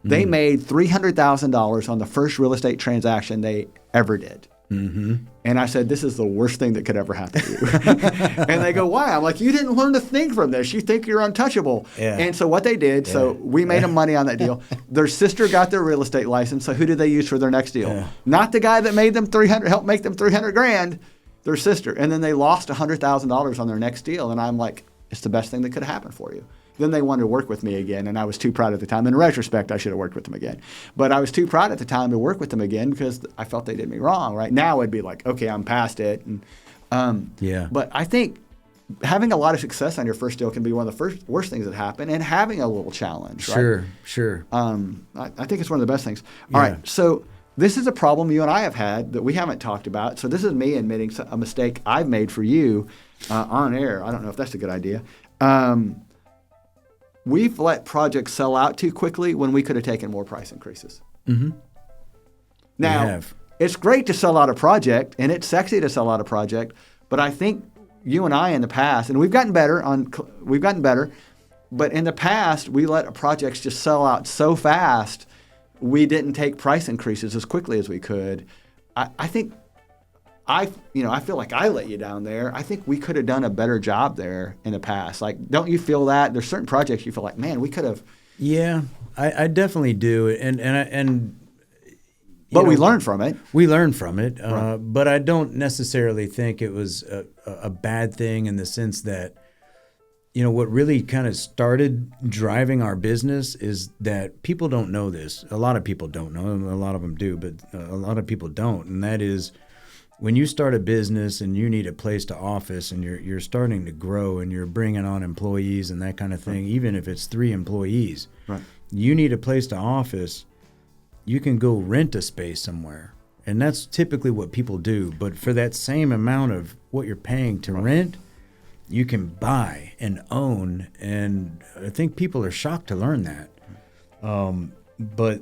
They made $300,000 on the first real estate transaction they ever did. Mm-hmm. And I said, this is the worst thing that could ever happen to you. And they go, why? I'm like, you didn't learn to think from this. You think you're untouchable. Yeah. And so what they did, so we made them money on that deal. Their sister got their real estate license. So who did they use for their next deal? Yeah. Not the guy that made them helped make them $300,000, their sister. And then they lost $100,000 on their next deal. And I'm like, it's the best thing that could have happened for you. Then they wanted to work with me again, and I was too proud at the time. In retrospect, I should have worked with them again. But I was too proud at the time to work with them again because I felt they did me wrong. Right now, it'd be like, okay, I'm past it. And, But I think having a lot of success on your first deal can be one of the worst things that happen, and having a little challenge. Right? Sure. I think it's one of the best things. All right, so this is a problem you and I have had that we haven't talked about. So this is me admitting a mistake I've made for you on air. I don't know if that's a good idea. We've let projects sell out too quickly when we could have taken more price increases. Mm-hmm. Now, it's great to sell out a project, and it's sexy to sell out a project, but I think you and I in the past, and we've gotten better, but in the past, we let projects just sell out so fast, we didn't take price increases as quickly as we could. I think I feel like I let you down there. I think we could have done a better job there in the past. Like, don't you feel that? There's certain projects you feel like, man, we could have. Yeah, I definitely do. But we learned from it. We learned from it. Right. But I don't necessarily think it was a bad thing in the sense that, what really kind of started driving our business is that people don't know this. A lot of people don't know. A lot of them do, but a lot of people don't. And that is, when you start a business and you need a place to office and you're starting to grow and you're bringing on employees and that kind of thing, even if it's 3 employees, you need a place to office, you can go rent a space somewhere. And that's typically what people do. But for that same amount of what you're paying to rent, you can buy and own. And I think people are shocked to learn that. But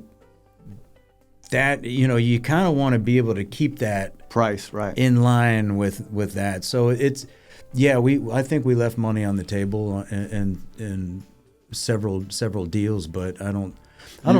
that, you kind of want to be able to keep that price in line with that. So it's, I think we left money on the table in several deals, but I don't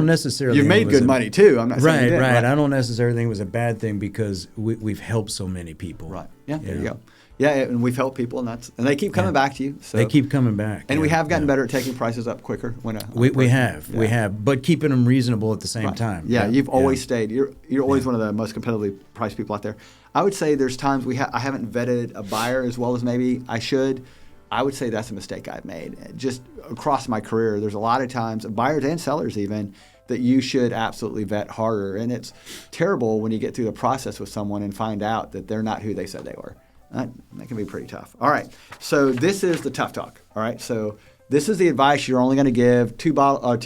necessarily. You've made good money too. I'm not saying you didn't, right. I don't necessarily think it was a bad thing because we've helped so many people. Right. Yeah. There you go. Yeah, and we've helped people, and they keep coming back to you. So. They keep coming back, and we have gotten better at taking prices up quicker. We have, but keeping them reasonable at the same time. Yeah, you've always stayed. You're always one of the most competitively priced people out there. I would say there's times I haven't vetted a buyer as well as maybe I should. I would say that's a mistake I've made. Just across my career, there's a lot of times, buyers and sellers even, that you should absolutely vet harder. And it's terrible when you get through the process with someone and find out that they're not who they said they were. That can be pretty tough. All right. So this is the tough talk. All right. So this is the advice you're only going to give 2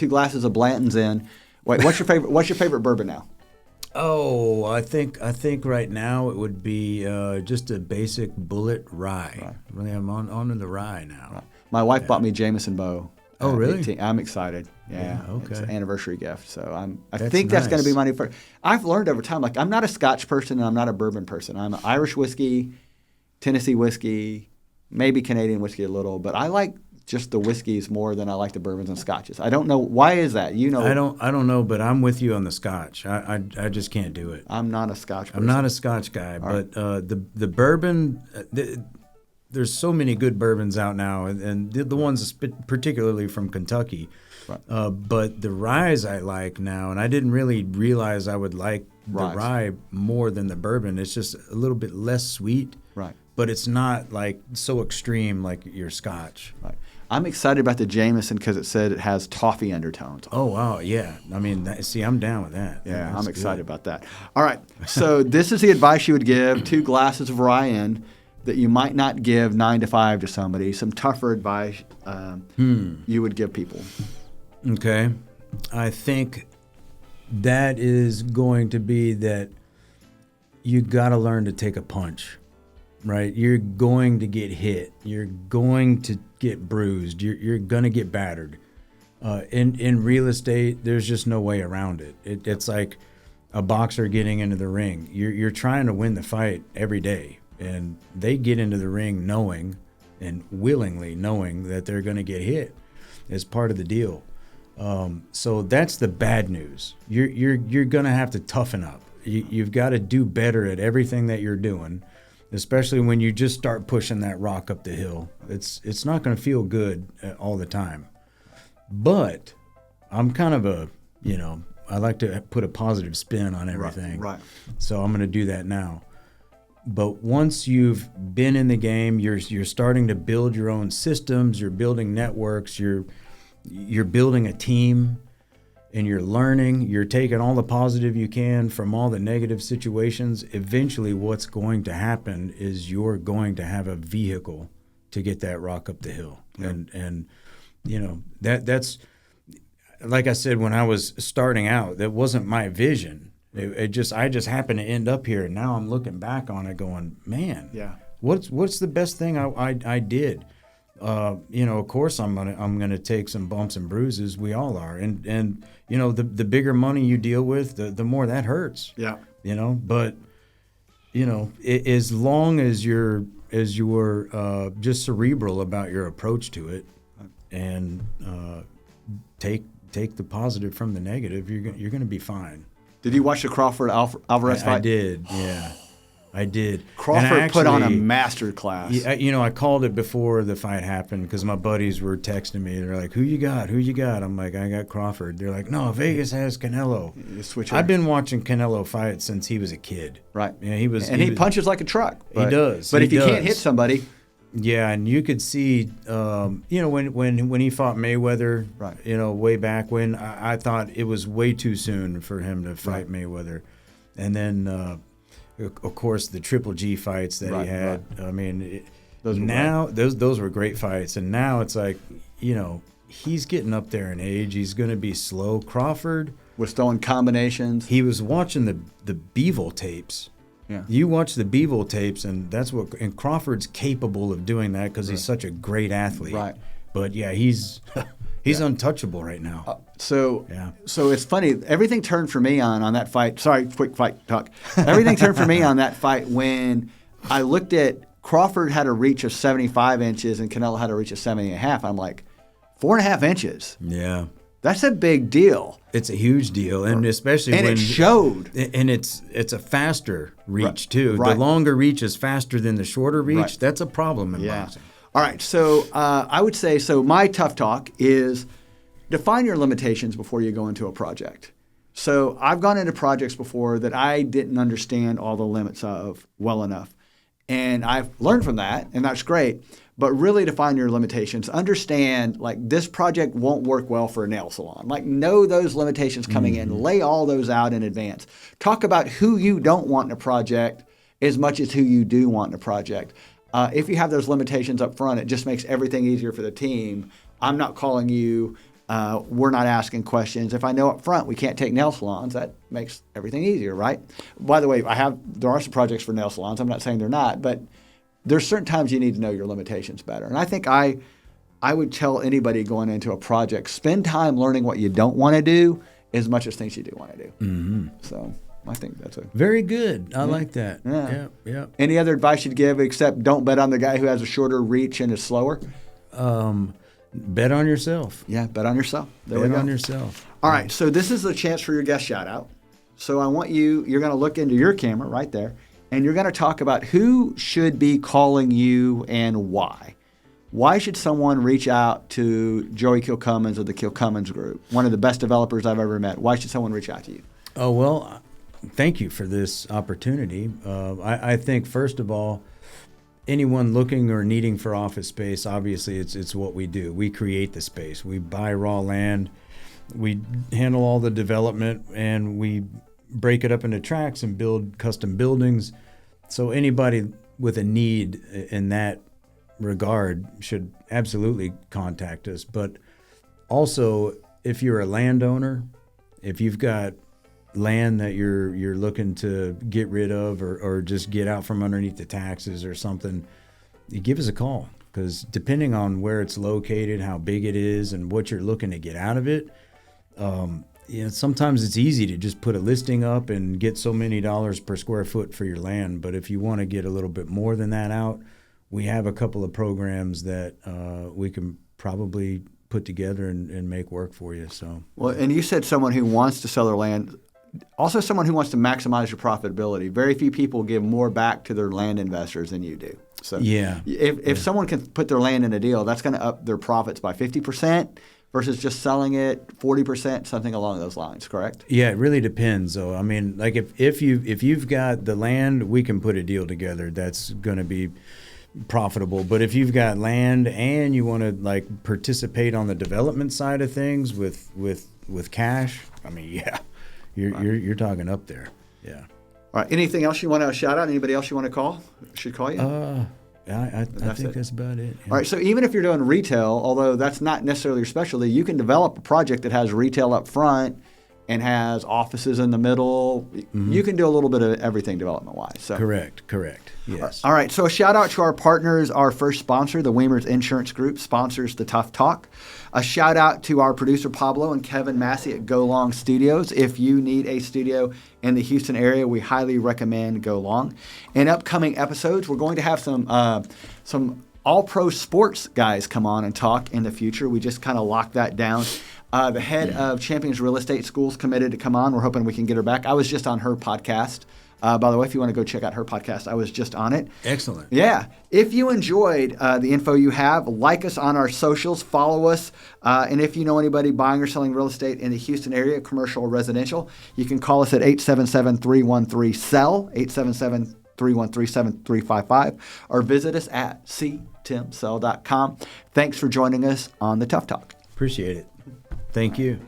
glasses of Blanton's in. Wait, what's your favorite bourbon now? Oh, I think right now it would be just a basic Bullet Rye. Right. Really, I'm on to the rye now. Right. My wife bought me Jameson Bow. Oh, really? 18. I'm excited. Yeah. Okay. It's an anniversary gift. So I That's think that's going to nice. be my new first. I've learned over time, like I'm not a Scotch person and I'm not a bourbon person. I'm an Irish whiskey, Tennessee whiskey, maybe Canadian whiskey a little, but I like just the whiskeys more than I like the bourbons and scotches. I don't know why is that. You know, I don't know, but I'm with you on the Scotch. I just can't do it. I'm not a Scotch person. I'm not a Scotch guy, but the bourbon. There's so many good bourbons out now, and the ones particularly from Kentucky. Right. But the ryes I like now, and I didn't really realize I would like the rye more than the bourbon. It's just a little bit less sweet, Right. but it's not like so extreme like your Scotch. Right. I'm excited about the Jameson because it said it has toffee undertones. Oh wow, yeah. I mean, see, I'm down with that. Yeah, That's I'm excited good. about that. All right, so this is the advice you would give 2 glasses of rye in that you might not give 9 to 5 to somebody. Some tougher advice you would give people. Okay. I think that is going to be that you got to learn to take a punch, right? You're going to get hit. You're going to get bruised. You're going to get battered. In real estate, there's just no way around it. It's like a boxer getting into the ring. You're trying to win the fight every day. And they get into the ring knowing and willingly knowing that they're going to get hit as part of the deal. So that's the bad news. You're going to have to toughen up. You've got to do better at everything that you're doing, especially when you just start pushing that rock up the hill. It's not going to feel good all the time. But I'm kind of I like to put a positive spin on everything. Right. So I'm going to do that now. But once you've been in the game, you're starting to build your own systems, you're building networks, you're building a team, and you're learning, you're taking all the positive you can from all the negative situations. Eventually what's going to happen is you're going to have a vehicle to get that rock up the hill. Yep. And that's like I said, when I was starting out, that wasn't my vision. I just happened to end up here, and now I'm looking back on it, going, man, what's the best thing I did? Of course I'm gonna take some bumps and bruises. We all are, and the bigger money you deal with, the more that hurts. Yeah. But as long as you're just cerebral about your approach to it, and take the positive from the negative, you're gonna be fine. Did you watch the Crawford Alvarez fight? I did, yeah. I did. Crawford put on a master class. I called it before the fight happened because my buddies were texting me. They're like, who you got? I'm like, I got Crawford. They're like, no, Vegas has Canelo. I've been watching Canelo fight since he was a kid. Right. Yeah, he punches like a truck. He does. But if you can't hit somebody. Yeah, and you could see, when he fought Mayweather, right. Way back when, I thought it was way too soon for him to fight Mayweather. And then, of course, the Triple G fights that he had. Right. I mean, those were great fights. And now it's like, he's getting up there in age. He's going to be slow. Crawford was throwing combinations. He was watching the Bevel tapes. Yeah. You watch the Bevel tapes, and and Crawford's capable of doing that because he's such a great athlete. Right. But yeah, he's untouchable right now. So it's funny. Everything turned for me on that fight. Sorry, quick fight talk. Everything turned for me on that fight when I looked at Crawford had a reach of 75 inches and Canelo had a reach of 70.5. I'm like, 4.5 inches. Yeah. That's a big deal. It's a huge deal, and especially when it showed. And it's a faster reach too. Right. The longer reach is faster than the shorter reach. Right. That's a problem in boxing. All right, so I would say my tough talk is define your limitations before you go into a project. So I've gone into projects before that I didn't understand all the limits of well enough, and I've learned from that, and that's great. But really define your limitations. Understand, this project won't work well for a nail salon. Know those limitations coming in. Lay all those out in advance. Talk about who you don't want in a project as much as who you do want in a project. If you have those limitations up front, it just makes everything easier for the team. I'm not calling you. We're not asking questions. If I know up front we can't take nail salons, that makes everything easier, right? By the way, there are some projects for nail salons. I'm not saying they're not, but there's certain times you need to know your limitations better. And I think I I would tell anybody going into a project, spend time learning what you don't want to do as much as things you do want to do. Mm-hmm. So I think that's a Very good. I like that. Yeah. Yeah. Any other advice you'd give except don't bet on the guy who has a shorter reach and is slower? Bet on yourself. Yeah, bet on yourself. There we Bet go. on yourself. All right, so this is a chance for your guest shout out. So I want you're going to look into your camera right there, and you're going to talk about who should be calling you and why. Why should someone reach out to Joey Kilcommins of the Kilcommins Group, one of the best developers I've ever met? Why should someone reach out to you? Oh, well, thank you for this opportunity. I think, first of all, anyone looking or needing for office space, obviously it's what we do. We create the space. We buy raw land. We handle all the development, and we break it up into tracts and build custom buildings. So anybody with a need in that regard should absolutely contact us. But also, if you're a landowner, if you've got land that you're looking to get rid of or just get out from underneath the taxes or something, you give us a call, because depending on where it's located, how big it is, and what you're looking to get out of it, sometimes it's easy to just put a listing up and get so many dollars per square foot for your land. But if you want to get a little bit more than that out, we have a couple of programs that we can probably put together and make work for you. So, well, and you said someone who wants to sell their land, also someone who wants to maximize your profitability. Very few people give more back to their land investors than you do. So yeah, if someone can put their land in a deal, that's going to up their profits by 50% versus just selling it 40%, something along those lines, correct? Yeah, it really depends, though. I mean, like if you've got the land, we can put a deal together that's going to be profitable. But if you've got land and you want to like participate on the development side of things with cash, I mean, yeah, you're talking up there. Yeah. All right. Anything else you want to shout out? Anybody else you want to call? Should call you? I think that's about it. Yeah. All right. So even if you're doing retail, although that's not necessarily your specialty, you can develop a project that has retail up front and has offices in the middle. Mm-hmm. You can do a little bit of everything development-wise. So. Correct. Yes. All right. So a shout out to our partners. Our first sponsor, the Weames Insurance Group, sponsors the Tough Talk. A shout out to our producer Pablo and Kevin Massey at Go Long Studios. If you need a studio in the Houston area, we highly recommend Go Long. In upcoming episodes, we're going to have some all-pro sports guys come on and talk in the future. We just kind of locked that down. The head of Champions Real Estate School's committed to come on. We're hoping we can get her back. I was just on her podcast. By the way, if you want to go check out her podcast, I was just on it. Excellent. Yeah. If you enjoyed the info you have, like us on our socials, follow us. And if you know anybody buying or selling real estate in the Houston area, commercial or residential, you can call us at 877-313-SELL, 877-313-7355, or visit us at ctimsell.com. Thanks for joining us on the Tough Talk. Appreciate it. Thank you.